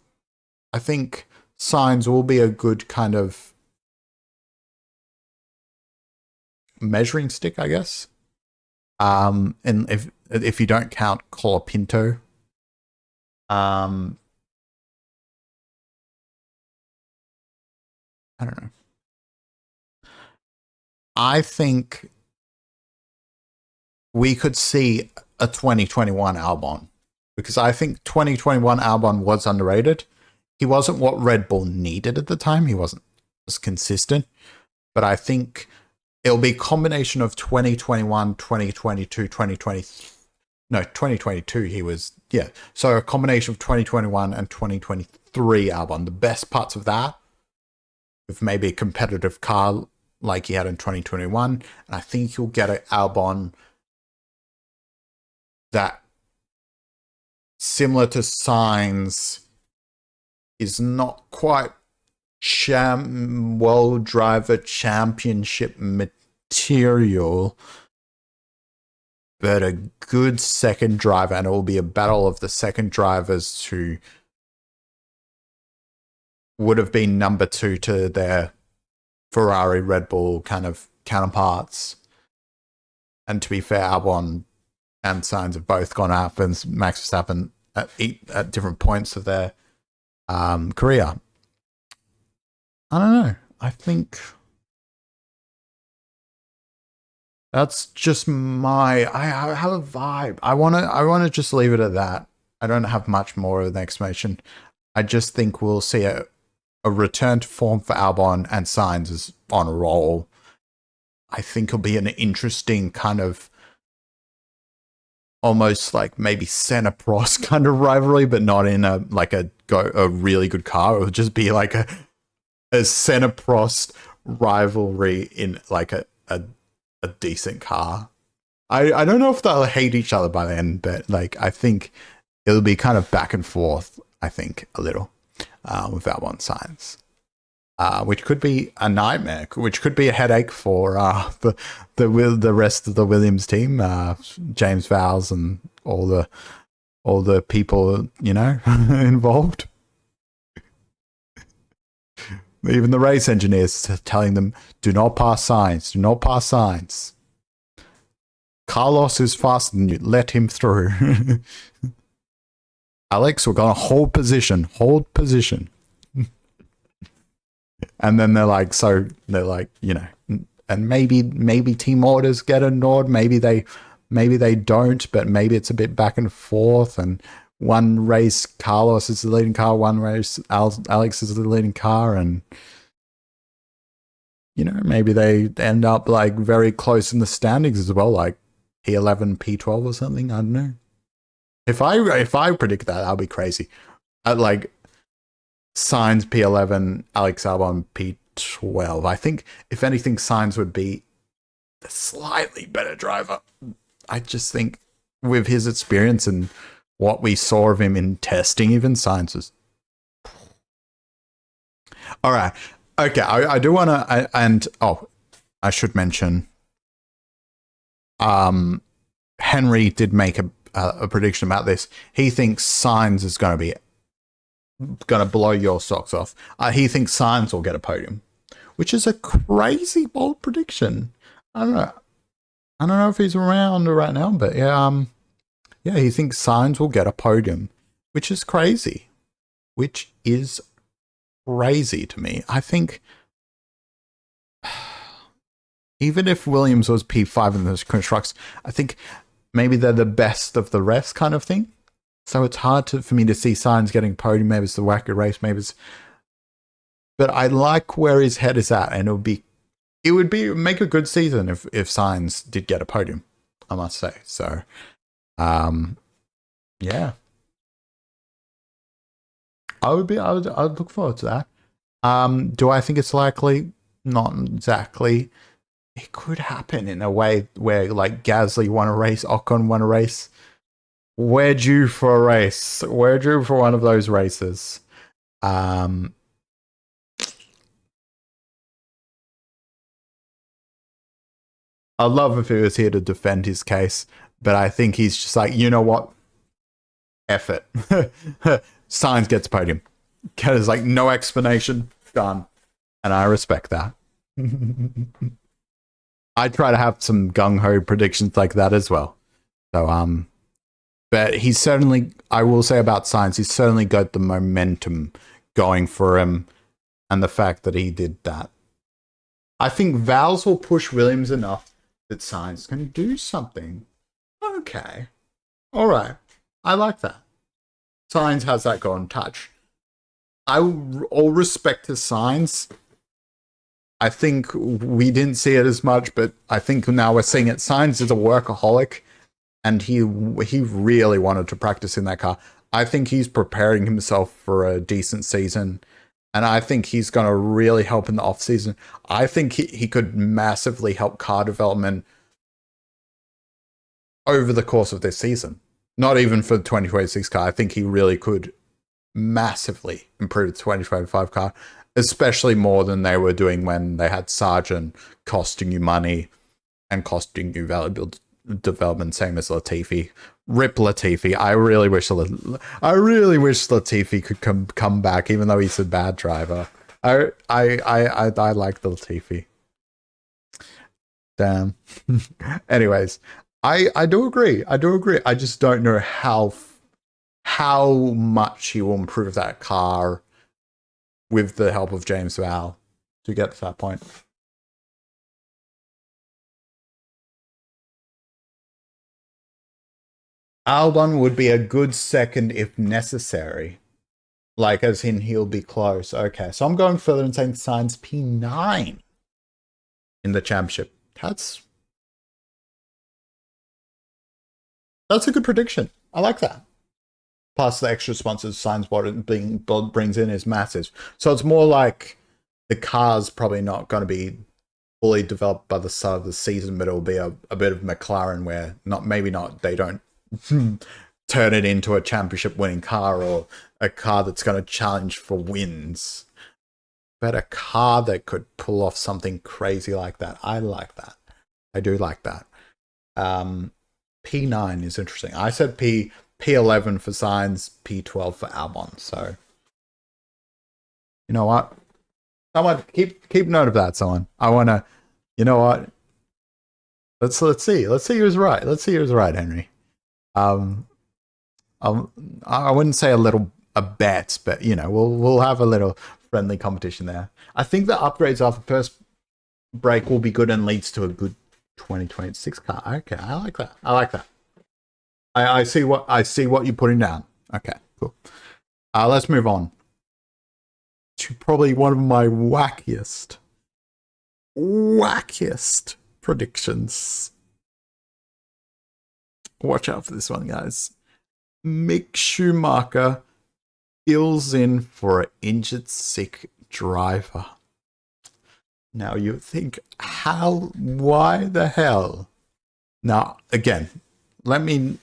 I think Sainz will be a good kind of measuring stick, I guess. And if you don't count Colapinto. I don't know. I think we could see a 2021 Albon, because I think 2021 Albon was underrated. He wasn't what Red Bull needed at the time. He wasn't as consistent, but I think it'll be a combination of 2021, 2022, 2022 he was, yeah. So a combination of 2021 and 2023 Albon. The best parts of that, with maybe a competitive car like he had in 2021, and I think you'll get an Albon that, similar to Sainz, is not quite World Driver Championship material, but a good second driver, and it will be a battle of the second drivers who would have been number 2 to their Ferrari, Red Bull kind of counterparts. And to be fair, Albon and Sainz have both gone up, and Max Verstappen at different points of their career. I don't know. I think that's just I have a vibe. I wanna just leave it at that. I don't have much more of an explanation. I just think we'll see a return to form for Albon, and Sainz is on a roll. I think it'll be an interesting kind of almost like maybe Senna Prost kind of rivalry, but not in a really good car. It'll just be like a Senna Prost rivalry in like a decent car. I don't know if they'll hate each other by then, but like I think it'll be kind of back and forth. I think a little with Albon Sainz, which could be a nightmare, which could be a headache for the rest of the Williams team, James Vowles and all the people involved. Even the race engineers telling them, do not pass signs, do not pass signs. Carlos is faster than you, let him through. Alex, we're going to hold position, hold position. And then they're like, you know, and maybe team orders get ignored, maybe they don't, but maybe it's a bit back and forth. And one race Carlos is the leading car, one race Alex is the leading car, and you know, maybe they end up like very close in the standings as well, like P11, P12 or something. I don't know. If I predict that, I'll be crazy. Like Sainz P11, Alex Albon P12. I think if anything, Sainz would be the slightly better driver. I just think with his experience and what we saw of him in testing, even Sainz is. All right. Okay. I do want to, and I should mention, Henry did make a prediction about this. He thinks Sainz is going to blow your socks off. He thinks Sainz will get a podium, which is a crazy bold prediction. I don't know if he's around right now, but yeah, he thinks Sainz will get a podium, which is crazy. Which is crazy to me. I think even if Williams was P5 in those constructs, I think maybe they're the best of the rest kind of thing. So it's hard for me to see Sainz getting podium. Maybe it's the wacky race, maybe it's... But I like where his head is at, and it would make a good season if Sainz did get a podium, I must say. So, yeah. I would look forward to that. Do I think it's likely? Not exactly. It could happen in a way where like Gasly won a race, Ocon won a race. We're due for a race. We're due for one of those races. I'd love if he was here to defend his case, but I think he's just like, you know what? F it. Sainz gets a podium. There's like no explanation. Done. And I respect that. I try to have some gung-ho predictions like that as well. So, but he's certainly, I will say about Sainz, he's certainly got the momentum going for him, and the fact that he did that. I think Vowles will push Williams enough that Sainz can do something. Okay. All right. I like that. Sainz has that golden touch. All respect to Sainz. I think we didn't see it as much, but I think now we're seeing it. Sainz is a workaholic, and he really wanted to practice in that car. I think he's preparing himself for a decent season, and I think he's going to really help in the off season. I think he could massively help car development over the course of this season. Not even for the 2026 car. I think he really could massively improve the 2025 car, especially more than they were doing when they had Sargent costing you money and costing you valuable development, same as Latifi. Rip Latifi. I really wish Latifi could come back, even though he's a bad driver. I like the Latifi. Damn. Anyways, I do agree. I just don't know how much he will improve that car with the help of James Vowles to get to that point. Albon would be a good second if necessary. Like, as in he'll be close. Okay, so I'm going further and saying Sainz P9 in the championship. That's a good prediction. I like that. Plus the extra sponsors Sainz brings in is massive. So it's more like the car's probably not going to be fully developed by the start of the season, but it'll be a bit of McLaren where they don't turn it into a championship winning car or a car that's going to challenge for wins. But a car that could pull off something crazy like that. I like that. I do like that. P9 is interesting. I said P11 for Sainz, P12 for Albon. So, you know what? Someone keep note of that. Someone. I want to. You know what? Let's see. Let's see who's right. Let's see who's right, Henry. Um, I wouldn't say a bet, but you know, we'll have a little friendly competition there. I think the upgrades after first break will be good and leads to a good 2026 car. Okay, I like that. I like that. I see what you're putting down. Okay, cool. Let's move on to probably one of my wackiest predictions. Watch out for this one, guys. Mick Schumacher fills in for an injured sick driver. Now you think, why the hell? Now, again, let me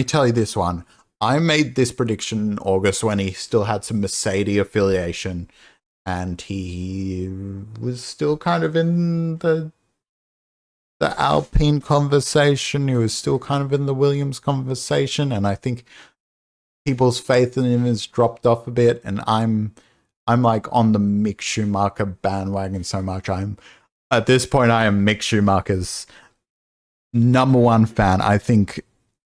tell you this one. I made this prediction in August when he still had some Mercedes affiliation and he was still kind of in the Alpine conversation. He was still kind of in the Williams conversation, and I think people's faith in him has dropped off a bit. And I'm like on the Mick Schumacher bandwagon so much. At this point, I am Mick Schumacher's #1 fan. I think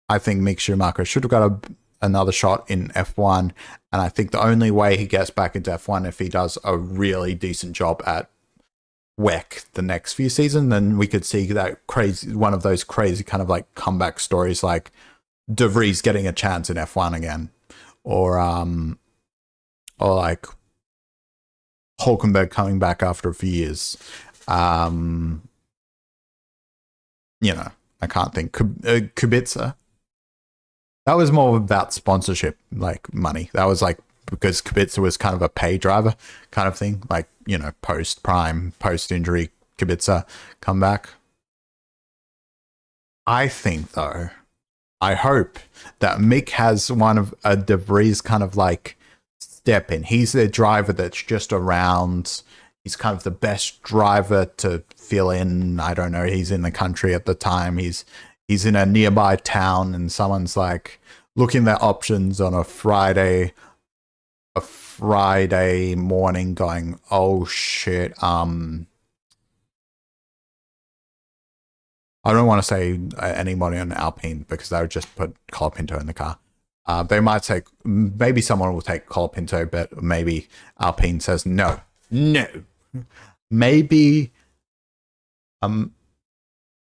Mick Schumacher should have got another shot in F1, and I think the only way he gets back into F1 if he does a really decent job at WEC the next few seasons, then we could see that one of those crazy kind of like comeback stories, like De Vries getting a chance in F1 again, or like Hulkenberg coming back after a few years. You know, I can't think. Kubica. That was more about sponsorship, like money. That was like because Kubica was kind of a pay driver kind of thing, like, you know, post-prime, post-injury Kubica comeback. I think, though, I hope that Mick has one of a De Vries kind of like step in. He's the driver that's just around. He's kind of the best driver to fill in. I don't know. He's in the country at the time. He's in a nearby town, and someone's like looking at options on a Friday morning, going, "Oh shit, I don't want to say anybody on Alpine because they would just put Colapinto in the car. They might take, maybe someone will take Colapinto, but maybe Alpine says no. Maybe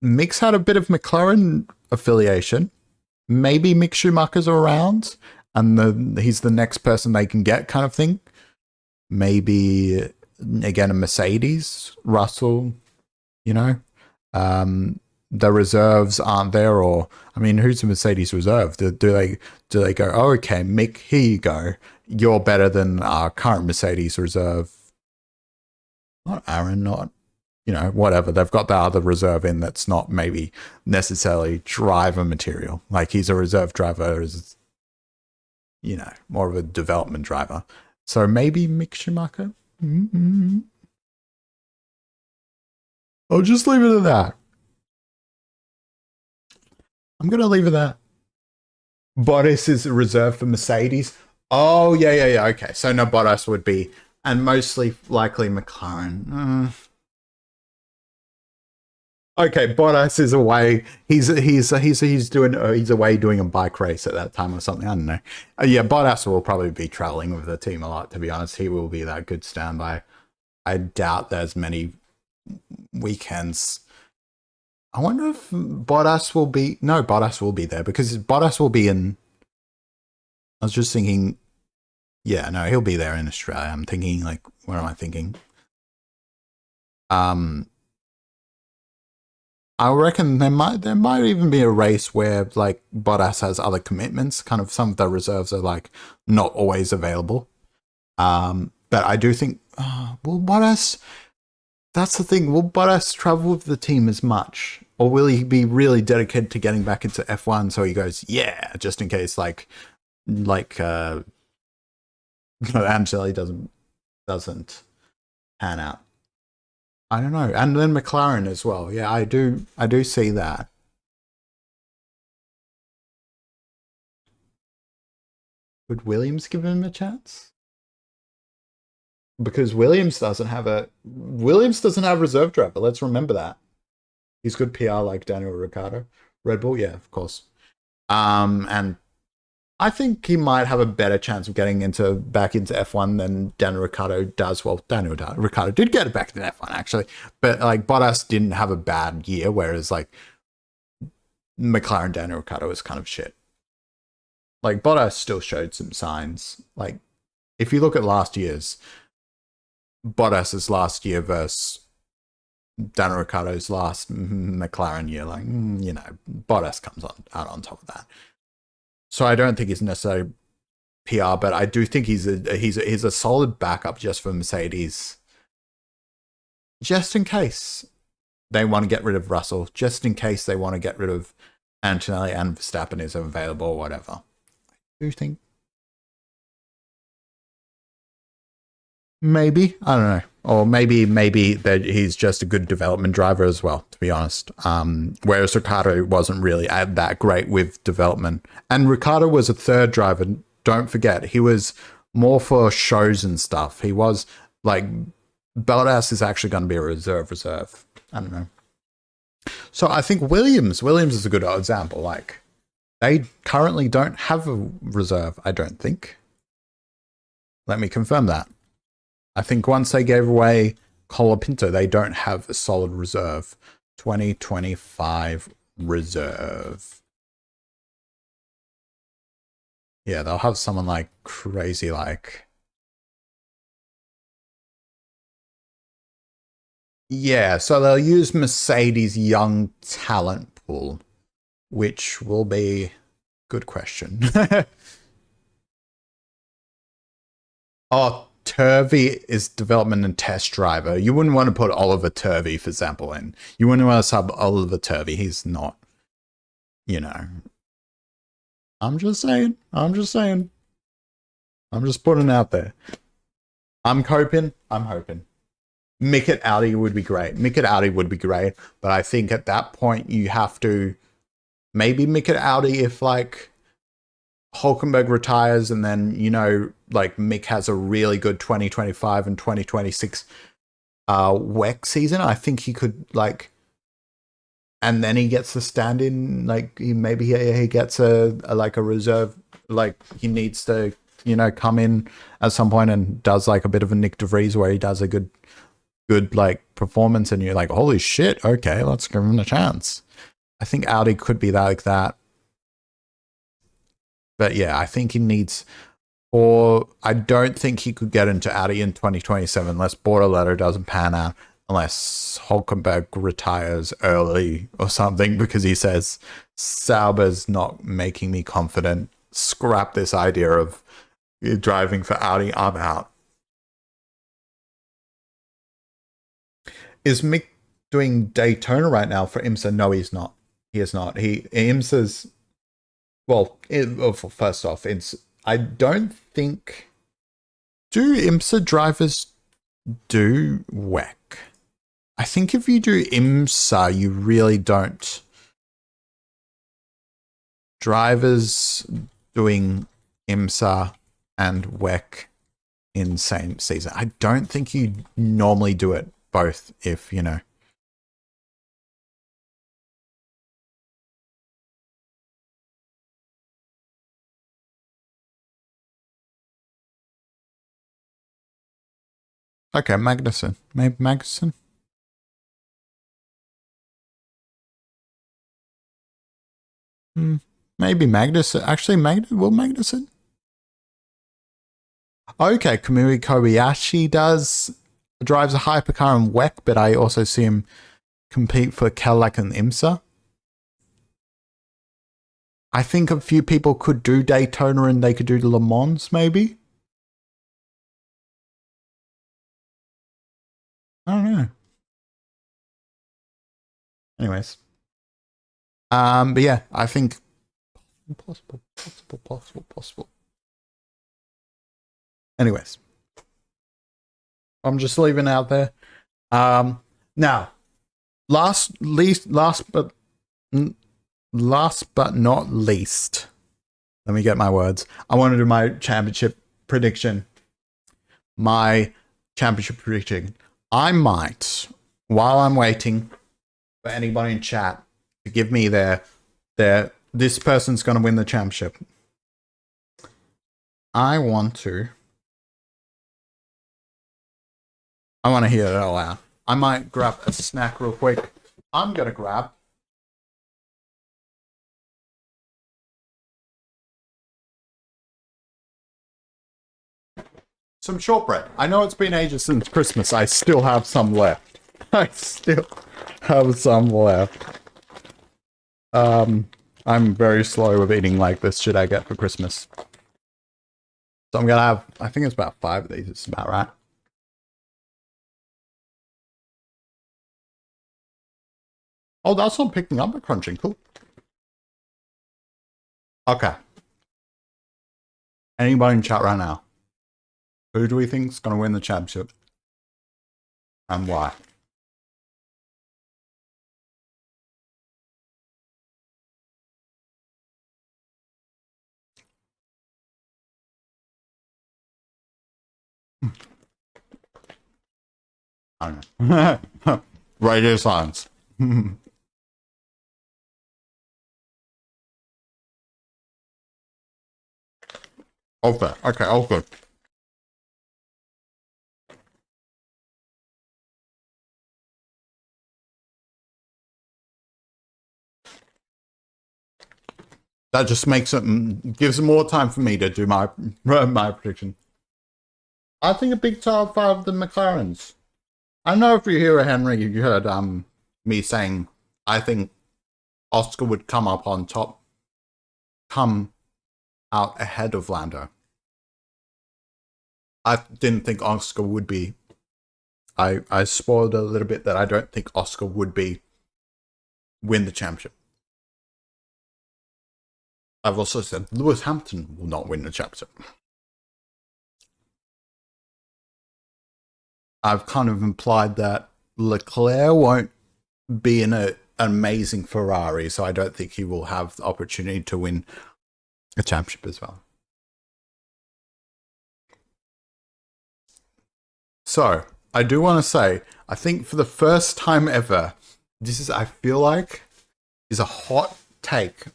Mick's had a bit of McLaren affiliation. Maybe Mick Schumacher's around and he's the next person they can get, kind of thing. Maybe again a Mercedes, Russell, you know. The reserves aren't there, or I mean, who's the Mercedes reserve? Do they go, oh, okay, Mick, here you go, you're better than our current Mercedes reserve? Not Aaron, not, you know, whatever. They've got the other reserve in that's not maybe necessarily driver material. Like he's a reserve driver, is, you know, more of a development driver. So maybe Mick Schumacher. Mm-hmm. I'll just leave it at that. I'm going to leave it at that. Bottas is reserved for Mercedes. Oh, yeah. Okay, so no, Bottas would be, and mostly likely McLaren. Okay, Bottas is away. He's away doing a bike race at that time or something. I don't know. Yeah, Bottas will probably be traveling with the team a lot. To be honest, he will be that good standby. I doubt there's many weekends. I wonder if Bottas will be. No, Bottas will be there because Bottas will be in. I was just thinking. Yeah, no, he'll be there in Australia. I'm thinking like, what am I thinking? I reckon there might even be a race where like Bottas has other commitments. Kind of some of the reserves are like not always available. But I do think, will Bottas? That's the thing. Will Bottas travel with the team as much, or will he be really dedicated to getting back into F1? So he goes, yeah, just in case, like Angeli doesn't pan out. I don't know. And then McLaren as well. Yeah, I do see that. Would Williams give him a chance? because Williams doesn't have a reserve driver. Let's remember that. He's good PR like Daniel Ricciardo. Red Bull, yeah, of course. And I think he might have a better chance of getting back into F1 than Daniel Ricciardo does. Well, Daniel Ricciardo did get it back into F1 actually, but like Bottas didn't have a bad year, whereas like McLaren Daniel Ricciardo was kind of shit. Like Bottas still showed some signs. Like if you look at last year's Bottas's last year versus Daniel Ricciardo's last McLaren year, like you know, Bottas comes out on top of that. So I don't think he's necessarily PR, but I do think he's a solid backup just for Mercedes, just in case they want to get rid of Russell, just in case they want to get rid of Antonelli and Verstappen is available or whatever. Do you think? Maybe, I don't know, or maybe that he's just a good development driver as well. To be honest, whereas Ricciardo wasn't really that great with development, and Ricciardo was a third driver. Don't forget, he was more for shows and stuff. He was like Bottas is actually going to be a reserve. I don't know. So I think Williams is a good example. Like they currently don't have a reserve. I don't think. Let me confirm that. I think once they gave away Colapinto, they don't have a solid reserve. 2025 reserve. Yeah, they'll have someone like crazy like... Yeah, so they'll use Mercedes' young talent pool, which will be... Good question. Oh, Turvey is development and test driver. You wouldn't want to put Oliver Turvey, for example, in. You wouldn't want to sub Oliver Turvey. He's not, you know. I'm just saying. I'm just putting it out there. I'm hoping. Mick at Audi would be great. But I think at that point you have to maybe Mick at Audi if like Hulkenberg retires and then, you know, like Mick has a really good 2025 and 2026 WEC season. I think he could like, and then he gets the stand in, like he gets a like a reserve, like he needs to, you know, come in at some point and does like a bit of a Nick DeVries where he does a good like performance and you're like, holy shit, okay, let's give him a chance. I think Audi could be like that. But yeah, I think he needs, or I don't think he could get into Audi in 2027 unless Bortoleto doesn't pan out, unless Hulkenberg retires early or something because he says, Sauber's not making me confident. Scrap this idea of driving for Audi, I'm out. Is Mick doing Daytona right now for IMSA? No, he's not. He is not. IMSA's, well, first off, I don't think, do IMSA drivers do WEC? I think if you do IMSA, you really don't. Drivers doing IMSA and WEC in same season. I don't think you normally do it both if, you know. Okay, Magnussen. Maybe Magnussen? Maybe Magnussen. Actually, Magnussen? Okay, Kamui Kobayashi drives a hypercar in WEC, but I also see him compete for Cadillac and IMSA. I think a few people could do Daytona and they could do Le Mans, maybe. I don't know. Anyways. But yeah, I think possible. Anyways. I'm just leaving out there. Now, last but not least, let me get my words. I want to do my championship prediction. My championship prediction. I might, while I'm waiting for anybody in chat to give me their this person's going to win the championship, I want to hear it all out. I might grab a snack real quick. I'm going to grab some shortbread. I know it's been ages since Christmas. I still have some left. I'm very slow with eating like this shit I get for Christmas. So I'm going to have, I think it's about 5 of these. It's about right. Oh, that's not picking up a crunching. Cool. Okay. Anybody in chat right now? Who do we think is going to win the championship? And why? I don't know. Radio silence. Okay, all good. That just makes it, gives more time for me to do my prediction. I think a big top 5 of the McLarens. I don't know if you hear Henry, you heard me saying I think Oscar would come up on top, come out ahead of Lando. I didn't think Oscar would be. I spoiled a little bit that I don't think Oscar would win the championship. I've also said Lewis Hamilton will not win the championship. I've kind of implied that Leclerc won't be in an amazing Ferrari, so I don't think he will have the opportunity to win a championship as well. So, I do want to say, I think for the first time ever, I feel like, is a hot take.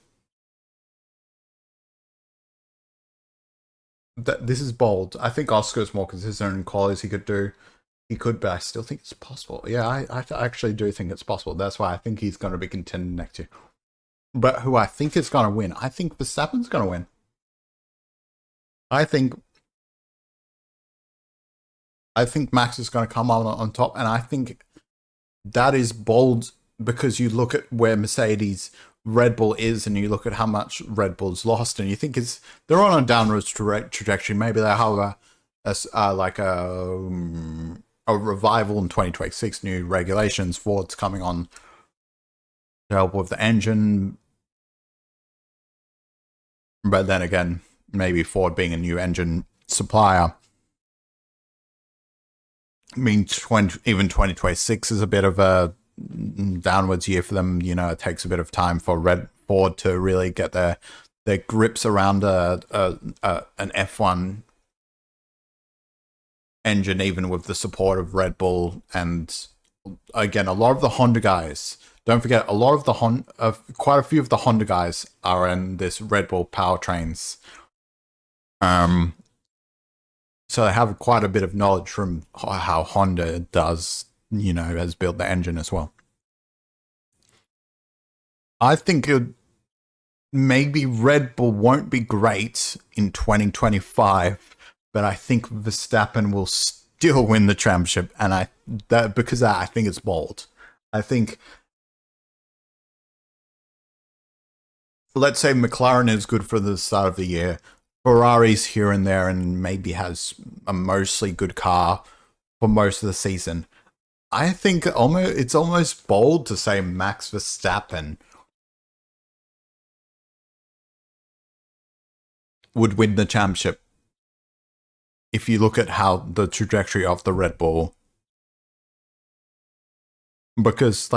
That this is bold. I think Oscar's more consistent in qualities he could do. He could, but I still think it's possible. Yeah, I actually do think it's possible. That's why I think he's going to be contending next year. But who I think is going to win? I think Verstappen's going to win. I think Max is going to come on top, and I think that is bold because you look at where Red Bull is, and you look at how much Red Bull's lost, and you think they're on a downwards trajectory. Maybe they have a revival in 2026, new regulations, Ford's coming on to help with the engine. But then again, maybe Ford being a new engine supplier means even 2026 is a bit of a downwards year for them. You know, it takes a bit of time for Ford to really get their grips around an F1 engine, even with the support of Red Bull. And again, a lot of the Honda guys, don't forget, quite a few of the Honda guys are in this Red Bull powertrains. So they have quite a bit of knowledge from how Honda does, has built the engine as well. I think maybe Red Bull won't be great in 2025, but I think Verstappen will still win the championship, and because I think it's bold. I think, let's say McLaren is good for the start of the year, Ferrari's here and there, and maybe has a mostly good car for most of the season. I think it's almost bold to say Max Verstappen would win the championship if you look at how the trajectory of the Red Bull. Because,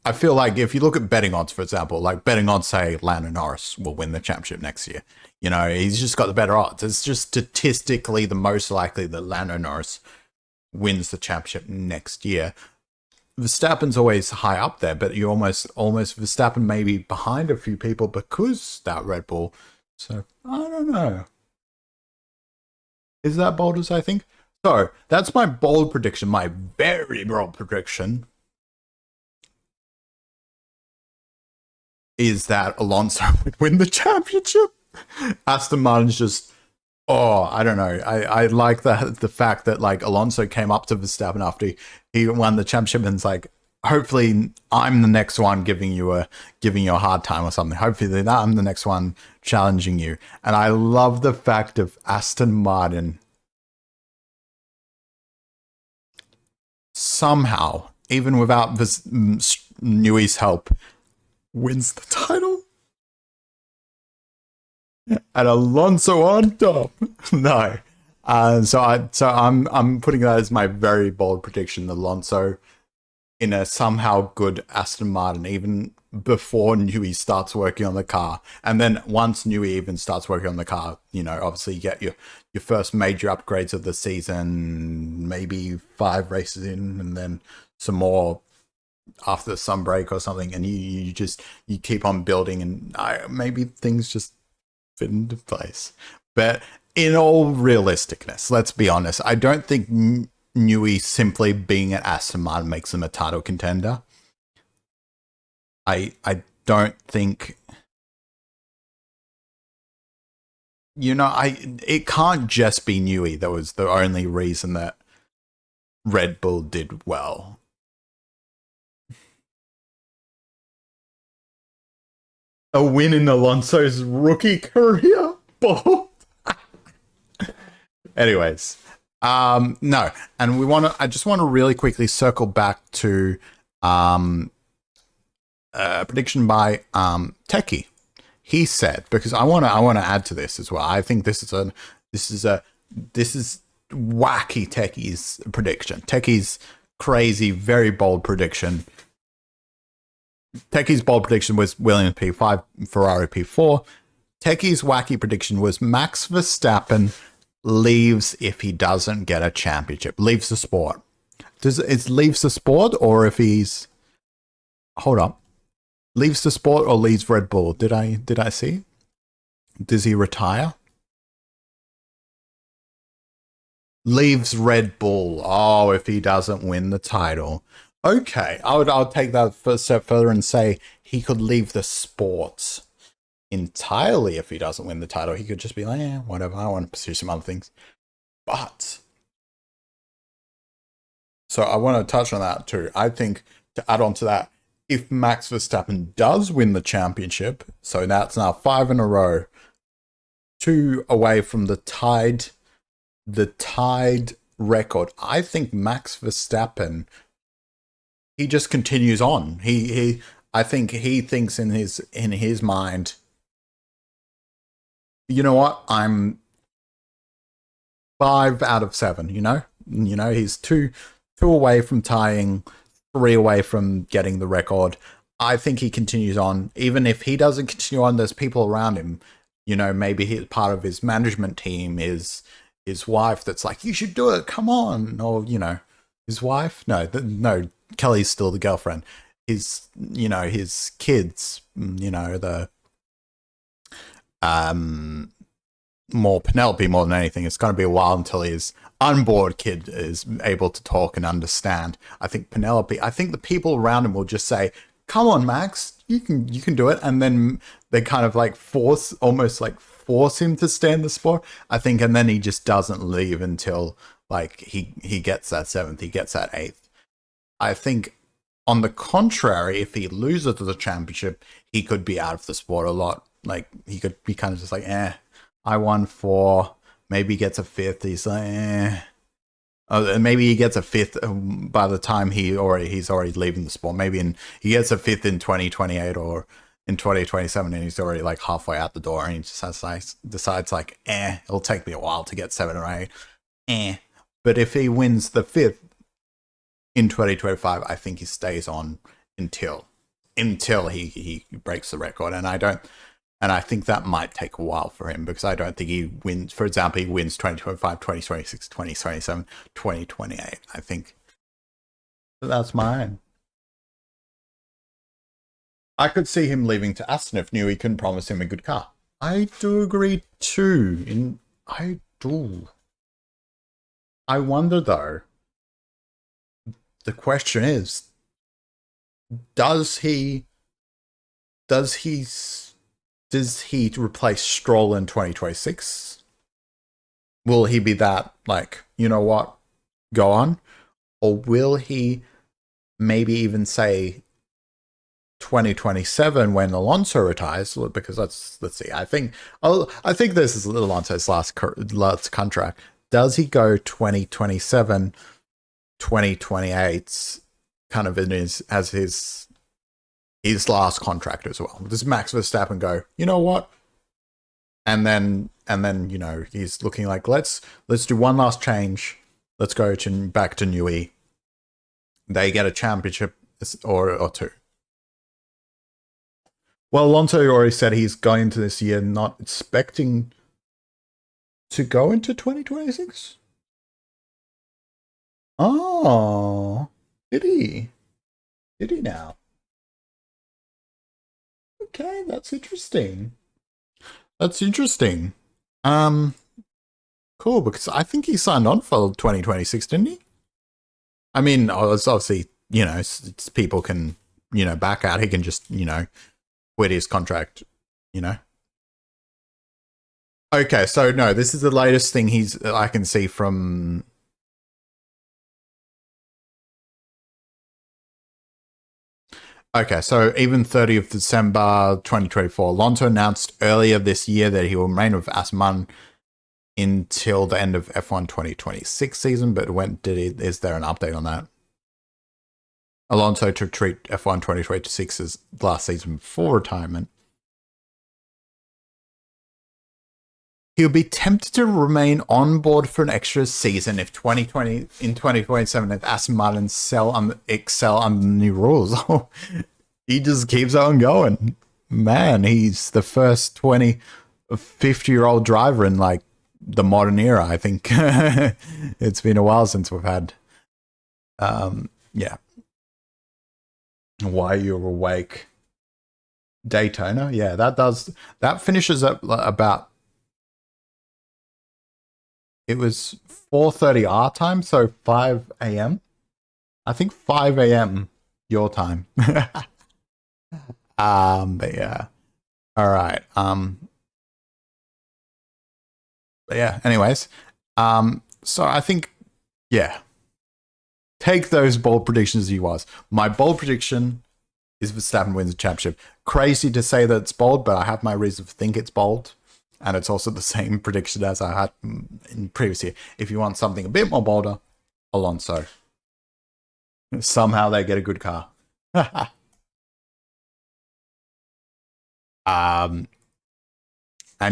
I feel like if you look at betting odds, for example, betting odds say Lando Norris will win the championship next year. He's just got the better odds. It's just statistically the most likely that Lando Norris wins the championship next year. Verstappen's always high up there, but you almost Verstappen maybe behind a few people because that Red Bull. So I don't know. Is that bold as I think? So that's my bold prediction, my very bold prediction is that Alonso would win the championship. Aston Martin's just, oh, I don't know. I like the fact that like Alonso came up to Verstappen after he won the championship and it's like, hopefully I'm the next one giving you a hard time or something. Hopefully that I'm the next one challenging you. And I love the fact of Aston Martin somehow, even without this Newey's help, wins the title. And Alonso on top. No. So I'm putting that as my very bold prediction. Alonso in a somehow good Aston Martin, even before Newey starts working on the car. And then once Newey even starts working on the car, obviously you get your first major upgrades of the season, maybe 5 races in, and then some more after some break or something. And you keep on building, and maybe things just fit into place. But in all realisticness, let's be honest, I don't think Newey simply being at Aston Martin makes him a title contender. I don't think, it can't just be Newey that was the only reason that Red Bull did well. A win in Alonso's rookie career? Bold. Anyways, no, and I just want to really quickly circle back to a prediction by Techie. He said, because I want to add to this as well. I think this is wacky Techie's prediction. Techie's crazy, very bold prediction. Techie's bold prediction was Williams P5, Ferrari P4. Techie's wacky prediction was Max Verstappen leaves if he doesn't get a championship. Leaves the sport. It's leaves the sport, or if he's... Hold up. Leaves the sport or leaves Red Bull? Did I see? Does he retire? Leaves Red Bull. Oh, if he doesn't win the title. Okay, I'll take that a step further and say he could leave the sport entirely if he doesn't win the title. He could just be like, whatever, I want to pursue some other things. But, so I want to touch on that too. I think, to add on to that, if Max Verstappen does win the championship, so that's now 5 in a row, 2 away from the tied record, I think Max Verstappen, he just continues on. I think he thinks in his mind, you know what? I'm 5 out of 7. He's two away from tying, 3 away from getting the record. I think he continues on. Even if he doesn't continue on, there's people around him. Maybe he's part of his management team, his wife that's like, you should do it, come on. Or, his wife? No, Kelly's still the girlfriend. His kids, the more Penelope more than anything. It's going to be a while until his unboard kid is able to talk and understand. I think the people around him will just say, come on, Max, you can do it. And then they kind of like force him to stay in the sport, I think. And then he just doesn't leave until like he gets that 7th, he gets that 8th. I think, on the contrary, if he loses the championship, he could be out of the sport a lot. Like, he could be kind of just like, I won 4. Maybe he gets a 5th. He's like, maybe he gets a 5th by the time he's already leaving the sport. Maybe he gets a 5th in 2028 or in 2027, and he's already like halfway out the door, and he just decides like, it'll take me a while to get 7 or 8. But if he wins the 5th in 2025, I think he stays on until he breaks the record. And And I think that might take a while for him because I don't think he wins. For example, he wins 2025, 2026, 2027, 2028. I think that's mine. I could see him leaving to Aston if Newey couldn't promise him a good car. I do agree too. I do. I wonder though. The question is, does he replace Stroll in 2026? Will he be that, like, you know what, go on? Or will he maybe even say 2027 when Alonso retires? Because let's see. I think this is Alonso's last contract. Does he go 2027, 2028 kind of as his last contract as well? Does Max Verstappen go, you know what? And then you know, he's looking like let's do one last change. Let's go back to Newey. They get a championship or two. Well, Alonso already said he's going into this year not expecting to go into 2026. Oh, did he? Did he now? Okay, that's interesting. That's interesting. Cool, because I think he signed on for 2026, didn't he? I mean, it's obviously, you know, people can, you know, back out. He can just, you know, quit his contract, you know. Okay, so no, this is the latest thing I can see from. Okay, so even 30th December 2024, Alonso announced earlier this year that he will remain with Aston Martin until the end of F1 2026 season, but is there an update on that? Alonso to treat F1 2026 as last season before retirement. He'll be tempted to remain on board for an extra season if 2027 if Aston Martin excel under the new rules. He just keeps on going. Man, he's the first 50-year-old driver in like the modern era, I think. It's been a while since we've had yeah. Why You're Awake Daytona. Yeah, that finishes at about, it was 4:30 our time, so 5 a.m. I think 5 a.m. your time. But yeah. All right. But yeah, anyways. So I think, yeah. Take those bold predictions as you was. My bold prediction is Verstappen wins the championship. Crazy to say that it's bold, but I have my reason to think it's bold. And it's also the same prediction as I had in previous year. If you want something a bit more bolder, Alonso. Somehow they get a good car. And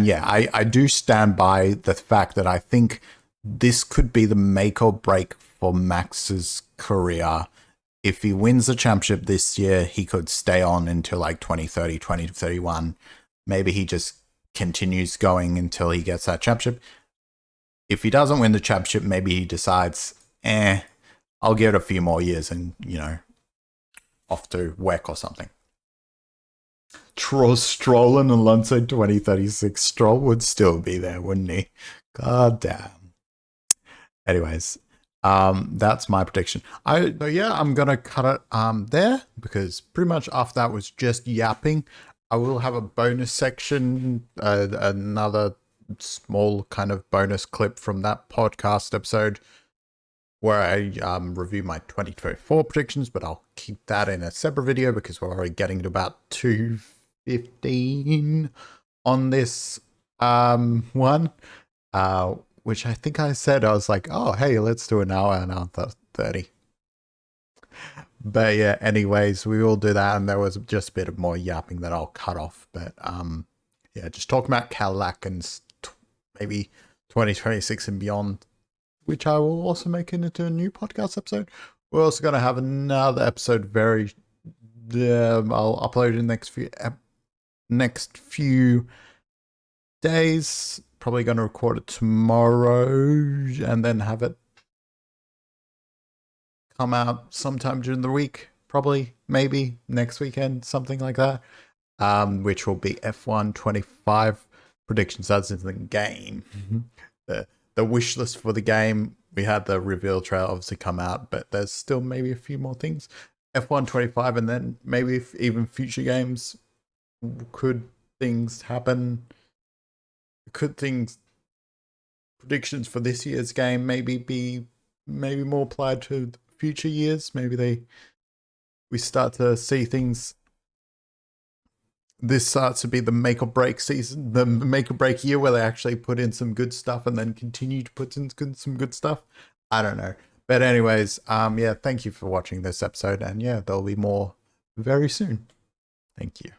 yeah, I do stand by the fact that I think this could be the make or break for Max's career. If he wins the championship this year, he could stay on until like 2030, 2031. Maybe he just continues going until he gets that championship. If he doesn't win the championship, maybe he decides, I'll give it a few more years and, you know, off to WEC or something. Stroll and Alonso 2036. Stroll would still be there, wouldn't he? God damn. Anyways, that's my prediction. I'm gonna cut it there because pretty much after that was just yapping. I will have a bonus section, another small kind of bonus clip from that podcast episode where I review my 2024 predictions, but I'll keep that in a separate video because we're already getting to about 2:15 on this one, which I think I said, I was like, oh, hey, let's do an hour and hour 30. But yeah, anyways, we will do that, and there was just a bit of more yapping that I'll cut off. But yeah, just talking about Cadillac and maybe 2026 and beyond, which I will also make into a new podcast episode. We're also going to have another episode I'll upload in the next few days. Probably going to record it tomorrow and then have it come out sometime during the week. Probably, maybe next weekend, something like that. Which will be F1 25 predictions as in the game. The wish list for the game. We had the reveal trailer obviously come out, but there's still maybe a few more things. F1 25, and then maybe if even future games. Could things happen? Could things predictions for this year's game maybe be more applied to future years? Maybe we start to see things. This starts to be the make or break season, the make or break year where they actually put in some good stuff and then continue to put in some good stuff. I don't know. But anyways, yeah, thank you for watching this episode. And yeah, there'll be more very soon. Thank you.